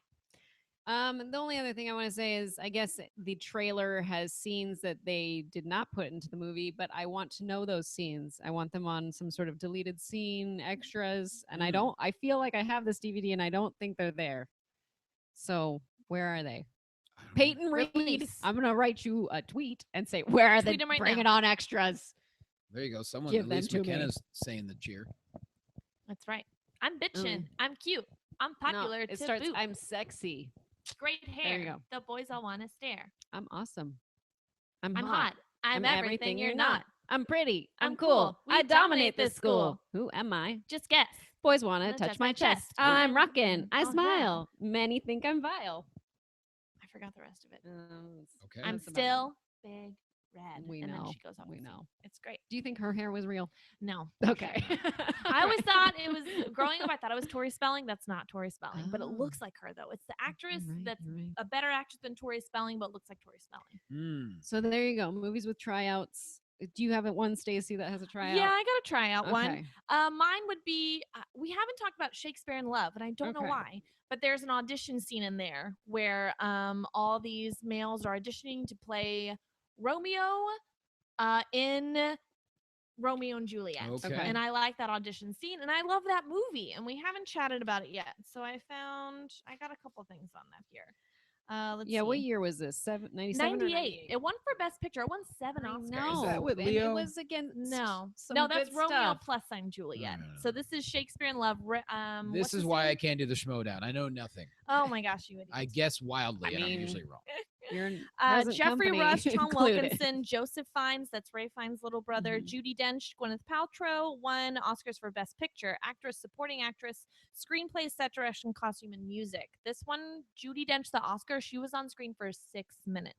The only other thing I want to say is I guess the trailer has scenes that they did not put into the movie, but I want to know those scenes. I want them on some sort of deleted scene, extras, and I feel like I have this DVD and I don't think they're there. So where are they? I don't know. Peyton Reed, Release. I'm gonna write you a tweet and say, where are Tweet the 'em right bring now. it on extras? There you go. Someone, Give at them least to me. McKenna's saying the cheer. That's right. I'm bitching. I'm cute. I'm popular. No, to it starts, boot. I'm sexy. Great hair. you go. The boys all want to stare. I'm awesome. I'm I'm hot. hot. I'm everything you're not. I'm pretty. I'm I'm cool. cool. We I dominate dominate this this school. school. Who am I? Just guess. Boys want to Wanna touch my chest. I'm I'm rockin'. I oh, hell. smile. Many think I'm vile. I forgot the rest of it. Okay. I'm that's about it. still big red. We and know. Then she goes off. We with it. know. It's great. Do you think her hair was real? No. Okay. I always thought it was growing up. I thought it was Tori Spelling. That's not Tori Spelling, but it Oh. looks like her though. It's the actress You're right, that's you're right. a better actress than Tori Spelling, but looks like Tori Spelling. Mm. So there you go. Movies with tryouts. Do you have it one, Stacy, that has a tryout? Yeah, I got to try out one. Okay. Mine would be we haven't talked about Shakespeare in Love, and I don't know Okay. why, but there's an audition scene in there where all these males are auditioning to play Romeo in Romeo and Juliet. Okay. And I like that audition scene, and I love that movie, and we haven't chatted about it yet. So I got a couple things on that here. Let's Yeah, see. what year was this? 97 or 98. It won for Best Picture. It won 7 I Oscars. know. that with and Leo? It was against No, some no, that's good Romeo stuff. plus sign Juliet. no, So no. this is Shakespeare in Love. What's This is his why I name? can't do the schmodown. I know nothing. Oh my gosh, you idiot. I guess wildly, I and I'm mean, usually wrong. You're in Jeffrey present company Rush, Tom included. Wilkinson, Joseph Fiennes, that's Ray Fiennes' little brother, Mhm. Judi Dench, Gwyneth Paltrow won Oscars for Best Picture, Actress, Supporting Actress, Screenplay, Set Direction, Costume, and Music. This one, Judi Dench, the Oscar, she was on screen for 6 minutes.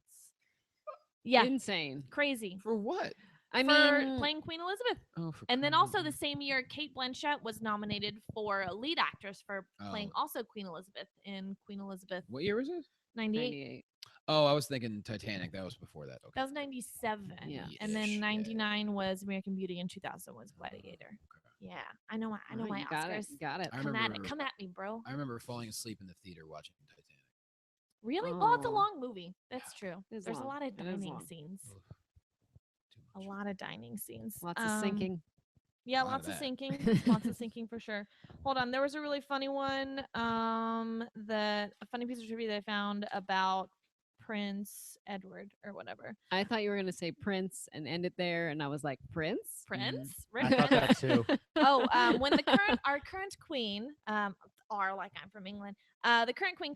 Yeah, Insane. crazy. For what? I for mean, playing Queen Elizabeth. Oh, for And then crying also out the loud. same year, Kate Blanchett was nominated for a lead actress for playing Oh. also Queen Elizabeth in Queen Elizabeth What year was it? 98. 98. Oh, I was thinking Titanic. That was before that. Okay. That was 97. Yeah. And Ish, then yeah. 99 was American Beauty and 2000 was Gladiator. Okay. Yeah, I know Oh, my you got Oscars. it. Got it. I Come at it. remember- Come at me, bro. I remember falling asleep in the theater watching Titanic. Really? Well, it's a Oh. long movie. That's true. It is There's long. a lot of It is dining long. scenes. Ugh, too A much. lot of dining scenes. Lots of sinking. Yeah, Lot of lots of that. sinking. Lots of sinking for sure. Hold on, there was a really funny one. A funny piece of trivia that I found about Prince Edward or whatever. I thought you were gonna say Prince and end it there, and I was like, Prince? Prince? I thought that too. Oh, when our current queen, like I'm from England, the current queen,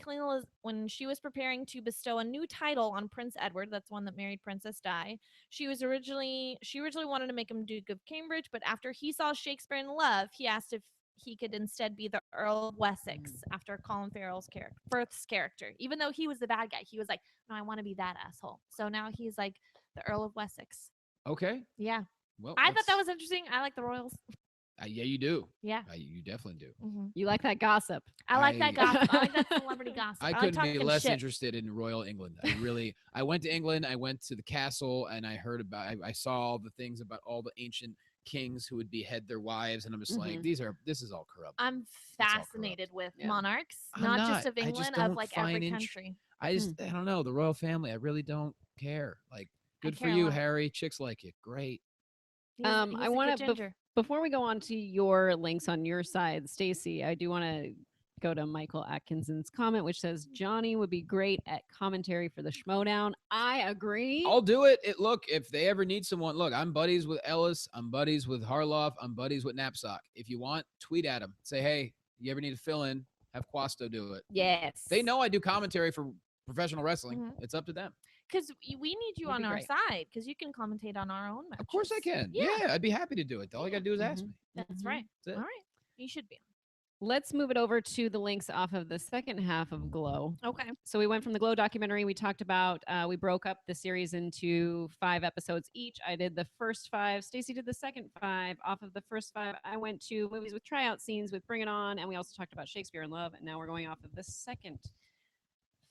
when she was preparing to bestow a new title on Prince Edward, that's one that married Princess Di. She originally wanted to make him Duke of Cambridge, but after he saw Shakespeare in Love, he asked if he could instead be the Earl of Wessex after Colin Firth's character. Even though he was the bad guy, he was like, "No, I want to be that asshole." So now he's like the Earl of Wessex. Okay. Yeah, Well, I thought that was interesting. I like the royals. Yeah, you do. Yeah. You definitely do. You like that gossip? I like I- that gossip. I like that celebrity gossip. I like couldn't be talking less shit. interested in Royal England. I went to England. I went to the castle, and I heard about. I saw all the things about all the ancient kings who would behead their wives, and I'm just like, this is all corrupt. I'm all fascinated with Yeah. monarchs, I'm not not. just of I just England, don't of like find every int- country. I don't know the royal family. I really don't care. Like, good for care a you, lot. Harry. Chicks like you. Great. He's I a good want to ginger. before we go on to your links on your side, Stacy, I do want to go to Michael Atkinson's comment, which says Johnny would be great at commentary for the Schmodown. I agree. I'll do it. Look, if they ever need someone, look, I'm buddies with Ellis. I'm buddies with Harloff. I'm buddies with Knapsack. If you want, tweet at them. Say, hey, you ever need to fill in? Have Quasto do it. Yes. They know I do commentary for professional wrestling. Mhm. It's up to them. Because we need you Would on be our great. side, because you can commentate on our own matches. Of course I can. Yeah. Yeah, I'd be happy to do it. All you got to do is ask Mhm. me. That's Mhm. right. That's All it. right. You should be Let's move it over to the links off of the second half of Glow. on. Okay. So we went from the Glow documentary. We talked about, we broke up the series into 5 episodes each. I did the first 5. Stacy did the second 5. Off of the first 5, I went to movies with tryout scenes with Bring It On. And we also talked about Shakespeare in Love. And now we're going off of the second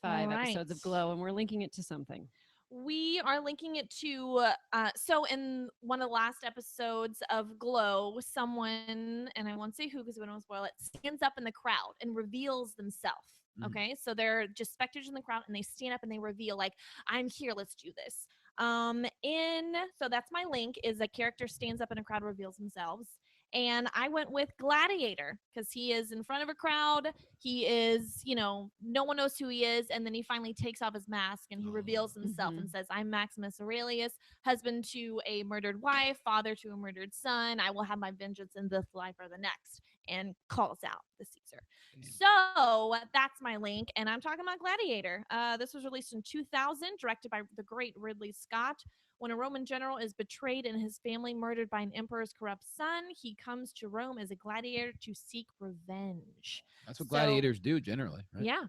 5 episodes of Alright. Glow. And we're linking it to something. We are linking it to so in one of the last episodes of Glow, someone, and I won't say who because we don't want to spoil it, stands up in the crowd and reveals themselves. Mhm. Okay, so they're just spectators in the crowd and they stand up and they reveal, like, I'm here, let's do this. So that's my link, is a character stands up in a crowd, reveals themselves. And I went with Gladiator because he is in front of a crowd. He is, no one knows who he is. And then he finally takes off his mask and he reveals himself and says, I'm Maximus Aurelius, husband to a murdered wife, father to a murdered son. I will have my vengeance in this life or the next, and calls out the Caesar. So that's my link. And I'm talking about Gladiator. This was released in 2000, directed by the great Ridley Scott. When a Roman general is betrayed and his family murdered by an emperor's corrupt son, he comes to Rome as a gladiator to seek revenge. That's what So- gladiators do generally, right? Yeah,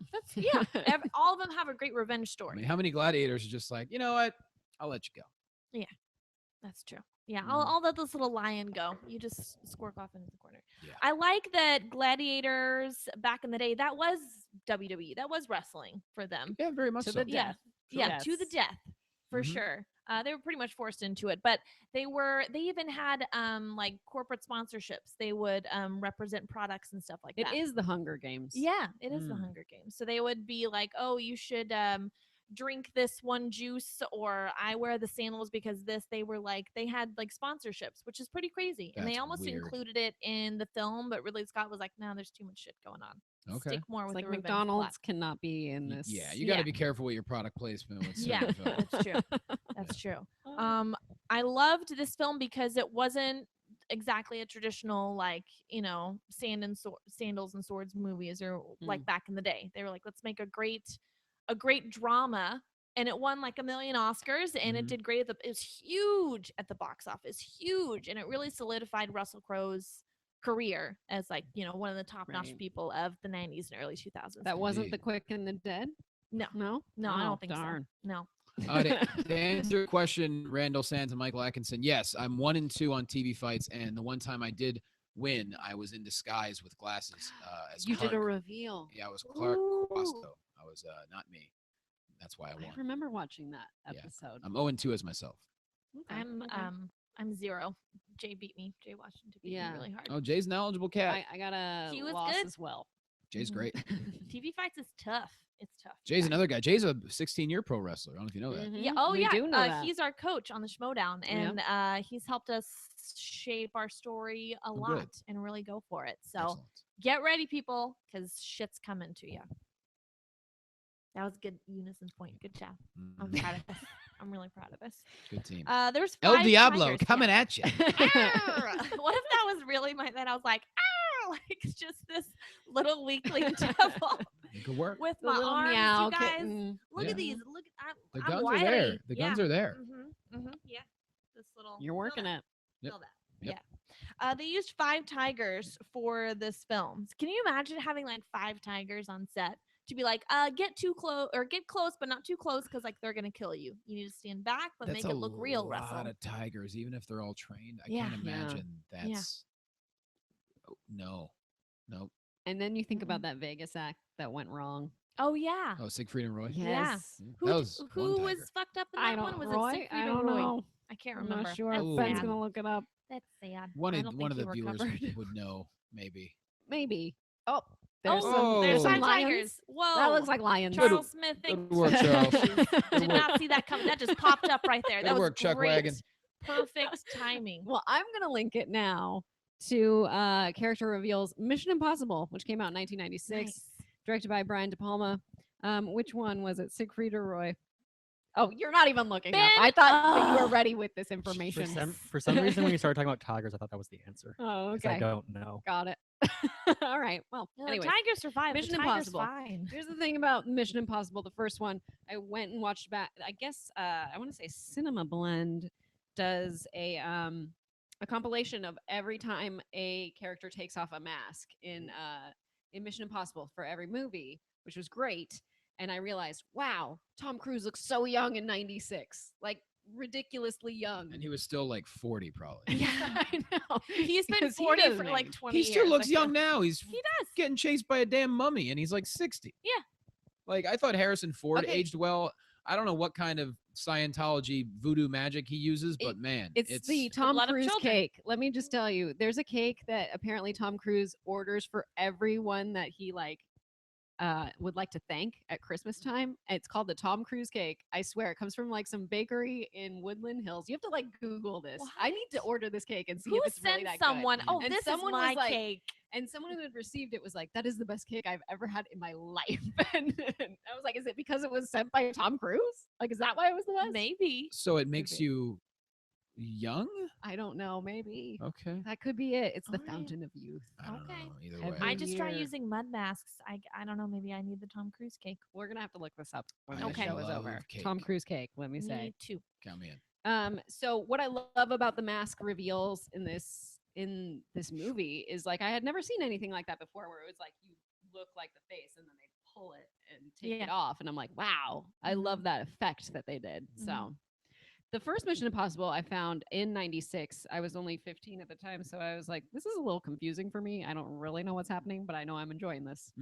all of them have a great revenge I story. mean, how many gladiators are just like, you know what? I'll let you go. That's true. Yeah, Mhm. I'll let this little lion go. You just squirk off into the corner. Yeah. I like that gladiators back in the day, that was WWE. That was wrestling for them. Yeah, very much To so. the death. Yeah, to the Yes. death, for Mhm. sure. They were pretty much forced into it, but they even had like corporate sponsorships. They would represent products and stuff like It that. is the Hunger Games. Yeah, it is the Mm. Hunger Games. So they would be like, oh, you should drink this one juice, or I wear the sandals because this. They had like sponsorships, which is pretty crazy. And they That's almost weird. included it in the film, but Ridley Scott was like, no, there's too much shit going on. Okay. Stick more It's with like the revenge McDonald's plot. cannot be in this. Yeah, you got to Yeah. be careful with your product placement with Yeah, certain films. that's true. That's true. I loved this film because it wasn't exactly a traditional, like, sandals and swords movies, or like back in the day. They were like, let's make a great drama, and it won like 1 million Oscars, and it Mhm. did great. It was huge at the box office, huge, and it really solidified Russell Crowe's career as, like, one of the top-notch Right. people of the 90s and early 2000s. That wasn't the Indeed. Quick and the Dead? No. No? No, I Oh, don't think darn. so. No. To answer your question, Randall Sands and Michael Atkinson, yes, I'm 1 and 2 on TV fights, and the one time I did win, I was in disguise with glasses as You Clark. did a reveal. Yeah, I was Clark Ooh. Quasto. I was not me. That's why I I won. remember watching that Yeah. episode. I'm 0 and 2 as myself. Okay, okay. I'm 0. Jay beat me. Jay Washington beat Yeah. me really hard. Oh, Jay's knowledgeable cat. I got a He was loss good. as well. Jay's Mhm. great. TV fights is tough. It's tough. Jay's another guy. Jay's a 16-year pro wrestler. I don't know if you know that. Yeah. Mhm, Oh, we yeah. do know that. He's our coach on the Schmodown, Yep. and he's helped us shape our story a good. lot and really go for it. So Excellent. get ready, people, because shit's coming to you. That was good unison point. Good job. I'm Mhm. proud of this. I'm really proud of this. Good team. There was El 5 Diablo tigers. coming Yeah. at you. Arr! What if that was really my? Then I was like, ah, like it's just this little weakling devil It could work. with The my little arms. meow You guys, kitten. look Yeah. at these. Look, The I'm guns wiry. are there. The guns Yeah. are there. Yeah. This little. You're working it. Yep. Feel that. Yep. Yeah. They used 5 tigers for this film. Can you imagine having like 5 tigers on set to be like, get too close or get close, but not too close because like they're gonna kill you. You need to stand back, but That's make it look real. a lot Russell. of tigers, even if they're all trained. I Yeah. can't Yeah. imagine that's. Oh, no. Nope. And then you think Mm-mm. about that Vegas act that went wrong. Oh yeah. Oh, Siegfried and Roy. Yeah. Yes. Who That was who one was tiger. fucked up in I that don't. one? Was Roy? it Siegfried I or don't Roy? know. I can't I'm remember. not sure. That's Ben's sad. gonna look it up. That's sad. One I of don't one of think the you viewers recovered. would know, maybe. Maybe. Oh, there's Oh, there's Oh. some 5 lions. tigers. Whoa. That looks like lions. Charles Smith. Good work, Charles. Did not see that coming. That just popped up right there. That Good was work, Chuck great. Wagon. Perfect timing. Well, I'm gonna link it now to character reveals Mission Impossible, which came out in 1996, Nice. directed by Brian De Palma. Which one was it, Siegfried or Roy? Oh, you're not even looking up. I Ben, thought that you were ugh. ready with this information. For some reason, when you started talking about tigers, I thought that was the answer. Oh, 'Cause I okay. don't know. Got it. All right. Well, No, anyways. Tigers survived. Mission the Tigers Impossible. Fine. Here's the thing about Mission Impossible, the first one. I went and watched back. I guess I want to say Cinema Blend does a compilation of every time a character takes off a mask in Mission Impossible for every movie, which was great. And I realized, wow, Tom Cruise looks so young in '96, like ridiculously young. And he was still like 40, probably. Yeah, I know. He's been 'Cause he 40 doesn't for like age. 20 He years. still looks I feel. young now. He's He does. getting chased by a damn mummy, and he's like 60. Yeah. Like, I thought Harrison Ford Okay. aged well. I don't know what kind of Scientology voodoo magic he uses, but man, It's the Tom blood of Cruise children. cake. Let me just tell you, there's a cake that apparently Tom Cruise orders for everyone that he would like to thank at Christmas time. It's called the Tom Cruise cake. I swear, it comes from like some bakery in Woodland Hills. You have to like Google this. I need to What? order this cake and see Who if it's really sent that someone? good. Oh, And this someone is was my like- cake. And someone who had received it was like, "That is the best cake I've ever had in my life." And I was like, "Is it because it was sent by Tom Cruise? Like, is that why it was the best?" Maybe. So it makes be. you young? I don't know. Maybe Okay. that could be it. It's the All right. fountain of youth. I don't Okay. know. Either Every- way. I just try year. using mud masks. I don't know. Maybe I need the Tom Cruise cake. We're gonna have to look this up when I the show is love over. cake. Tom Cruise cake. Let me say. Me too. Count me in. So what I love about the mask reveals in this movie is like I had never seen anything like that before, where it was like you look like the face and then they pull it and take it Yeah. off, and I'm like, wow, I love that effect that they did. So. The first Mission Impossible I found in '96. I was only 15 at the time, so I was like, "This is a little confusing for me. I don't really know what's happening, but I know I'm enjoying this."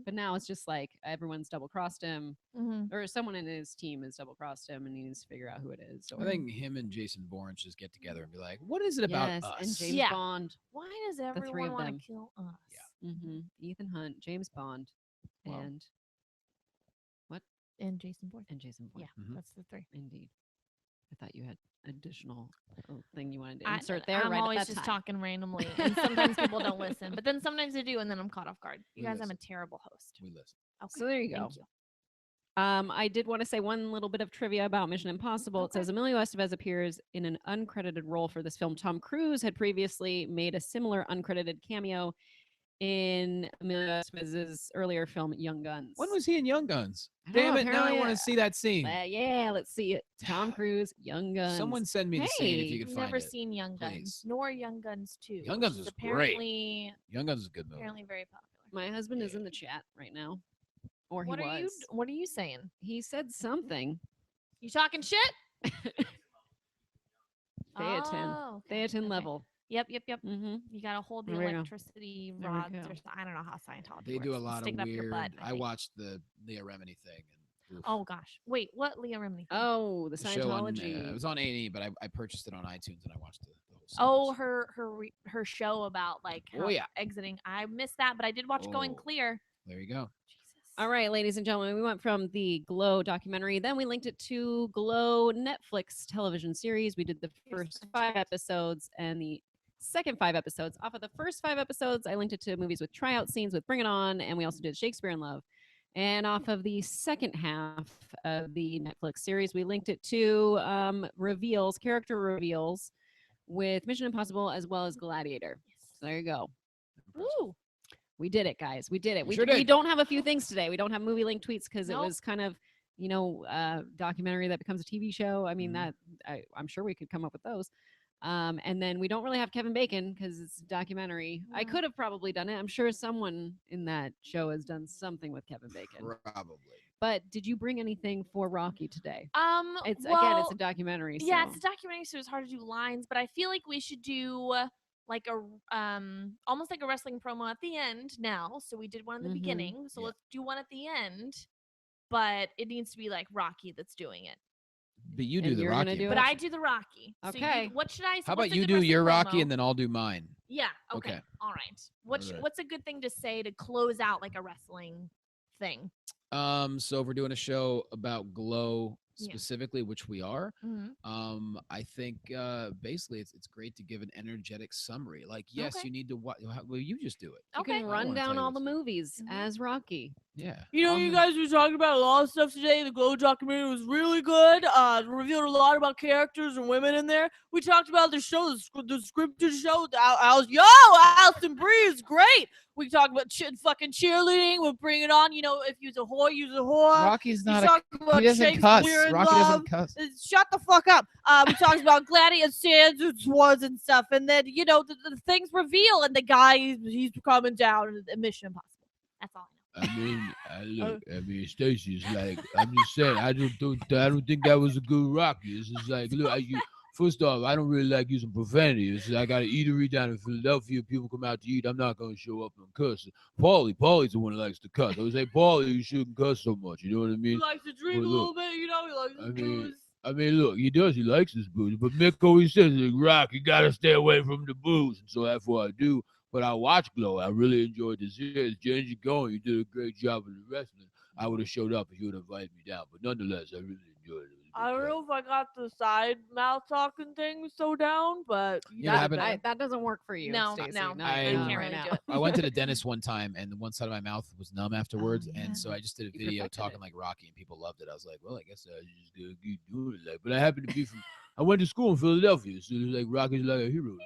But now it's just like everyone's double crossed him, Mm-hmm. or someone in his team has double crossed him, and he needs to figure out who it is. I think him and Jason Bourne should just get together and be like, what is it about yes, us? and James Yeah. Bond. Why does three everyone of want them. to kill us? Yeah. Ethan Hunt, James Bond, Wow. And Jason Bourne. Jason Bourne. Yeah, Mhm. that's the 3. Indeed. I thought you had additional thing you wanted to I- insert there. I'm right always at that just time. talking randomly, and sometimes people don't listen. But then sometimes they do, and then I'm caught off guard. You We guys, I'm a listen. terrible host. We listen. Okay. So there you go. Thank you. I did want to say one little bit of trivia about Mission Impossible. It says Emilio Estevez appears in an uncredited role for this film. Tom Cruise had previously made a similar uncredited cameo in Emilio Estevez's earlier film, Young Guns. When was he in Young Guns? I don't know, Damn it. Now I apparently, want to see that scene. yeah, let's see it. Tom Cruise, Young Guns. Someone send me the scene if Hey. you could find Never it. seen Young Guns, please. nor Young Guns 2. Young which Guns is was great. apparently Young Guns is a good movie. apparently very popular. My husband is Yeah. in the chat right now, or he What are you? was. What are you saying? He said something. You talking shit? Theatin. Oh, okay, Theatin okay. level. Yep. Mm-hmm. You gotta hold the There we go. electricity There we rods. go. Or I don't know how Scientology They do a works. lot Stick of it up your weird. butt, I think. watched the Leah Remini thing. And, oof. Oh gosh, wait, what Leah Remini? thing? Oh, the The show on, Scientology. it was on A&E, but I purchased it on iTunes and I watched the Oh, whole series. her show about like Oh, her yeah. exiting. I missed that, but I did watch Going Oh. Clear. There you go. Jesus. All right, ladies and gentlemen, we went from the Glow documentary, then we linked it to Glow Netflix television series. We did the first 5 episodes and the second 5 episodes. Off of the first 5 episodes, I linked it to movies with tryout scenes with Bring It On, and we also did Shakespeare in Love. And off of the second half of the Netflix series, we linked it to reveals, character reveals with Mission Impossible as well as Gladiator. So there you go. Woo. We did it, guys. We did it. We We, sure we did. don't have a few things today. We don't have movie link tweets because Nope. it was kind of, documentary that becomes a TV show. I mean, Mhm. I'm sure we could come up with those. And then we don't really have Kevin Bacon because it's a documentary. I No. could have probably done it. I'm sure someone in that show has done something with Kevin Bacon. Probably. But did you bring anything for Rocky today? It's well, again, it's a documentary. yeah, so. it's a documentary, so it's hard to do lines, but I feel like we should do like a almost like a wrestling promo at the end now. So we did one in the Mhm. beginning, so Yeah. let's do one at the end. But it needs to be like Rocky that's doing it. But you do And the you're gonna Rocky. do But it? I do the Rocky. So Okay. what should I? How what's about a you good do wrestling your Rocky promo? and then I'll do mine? Yeah. Okay. Okay. All right. What's Alright. what's a good thing to say to close out like a wrestling thing? So if we're doing a show about Glow Yeah. specifically, which we are, Mm-hmm. I think basically it's great to give an energetic summary. Like, yes, Okay. you need to watch. Well, you just do it. You Okay. can I run wanna tell down you all what the to do. movies Mhm. as Rocky. Yeah. You know, I'll you have- guys were talking about a lot of stuff today. The Glow documentary was really good. Revealed a lot about characters and women in there. We talked about the show, the scripted show. Alison Brie is great. We talked about fucking cheerleading. We'll bring it on. You know, if you're a whore, you're a whore. Rocky's We not talked about he doesn't Shakespeare cuss. in Rocky Love. doesn't cuss. Shut the fuck up. We talked about Gladiator standards, wars and stuff, and then the things reveal, and the guy he's coming down in Mission Impossible. That's all I know. I mean, Stacey's like, I'm just saying, I don't think that was a good Rocky. It's just like, look, first off, I don't really like using profanity. It's just, I got an eatery down in Philadelphia. People come out to eat. I'm not gonna show up and cuss. Paulie's the one who likes to cuss. I would say, Paulie, you shouldn't cuss so much. You know what I He mean? likes to drink Well, a look, little bit, He likes I to mean, booze. I mean, look, he does. He likes his booze, but Mick always says, like, Rock, you gotta stay away from the booze, and so that's what I do. But I watch Glow. I really enjoyed this series. James, you going? You did a great job with the wrestling. I would have showed up if you would have invited me down, but nonetheless, I really enjoyed it. I don't know if I got the side mouth talking thing so down, but You know what happened? That doesn't work for you, No, Stacey. no, Not I not can't right really now. do it. I went to the dentist one time, and the one side of my mouth was numb afterwards, yeah. and so I just did a You video perfected talking it. like Rocky, and people loved it. I was like, well, I guess I just gotta keep doing it. Like, but I happen to be from. I went to school in Philadelphia, so it's like Rocky's like a hero.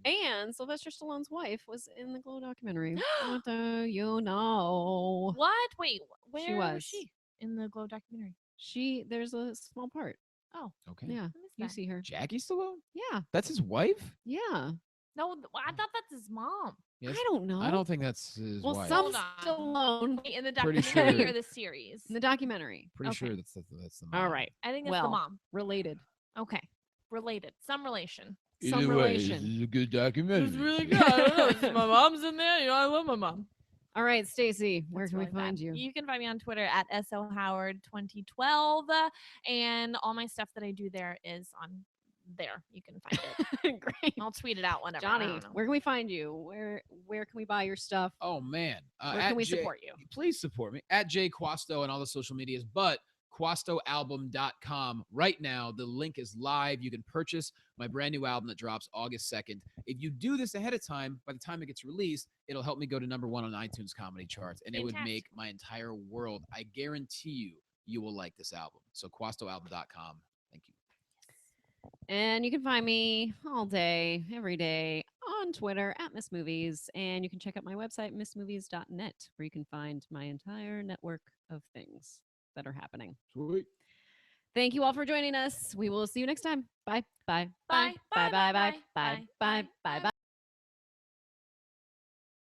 And Sylvester Stallone's wife was in the Glow documentary. What do you know? What? Wait, where was was. she in the Glow documentary? There's a small part. Okay. Yeah, I missed you that. see her. Jackie Stallone? Yeah, That's his wife? yeah. No, I thought that's his mom. Yes. I don't know. I don't think that's his Well, wife. some Hold on. Stallone Wait, in the Pretty documentary sure- or the series? in the documentary. Pretty Okay. sure that's the mom. All right, I think it's well, the mom. related. Okay, related, some relation. Some Either way, this relation. is a good documentary. It's really good. I don't know. My mom's in there. I love my mom. All right, Stacey, where That's can really we find bad. you? You can find me on Twitter at SOHoward2012, and all my stuff that I do there is on there. You can find it. Great. I'll tweet it out whenever. I Johnny, don't know. where can we find you? Where can we buy your stuff? Oh man. Where at can we J- support you? Please support me at J Quasto and all the social medias, but QuastoAlbum.com. Right now, the link is live. You can purchase my brand new album that drops August 2nd. If you do this ahead of time, by the time it gets released, it'll help me go to #1 on iTunes comedy charts, and it would Fantastic. make my entire world. I guarantee you will like this album. So QuastoAlbum.com. Thank you. And you can find me all day, every day on Twitter at Miss Movies. And you can check out my website, missmovies.net, where you can find my entire network of things that are happening. Sweet. Thank you all for joining us. We will see you next time. Bye. Bye. Bye. Bye. Bye. Bye. Bye. Bye. Bye. Bye. Bye. Bye. Bye. Bye.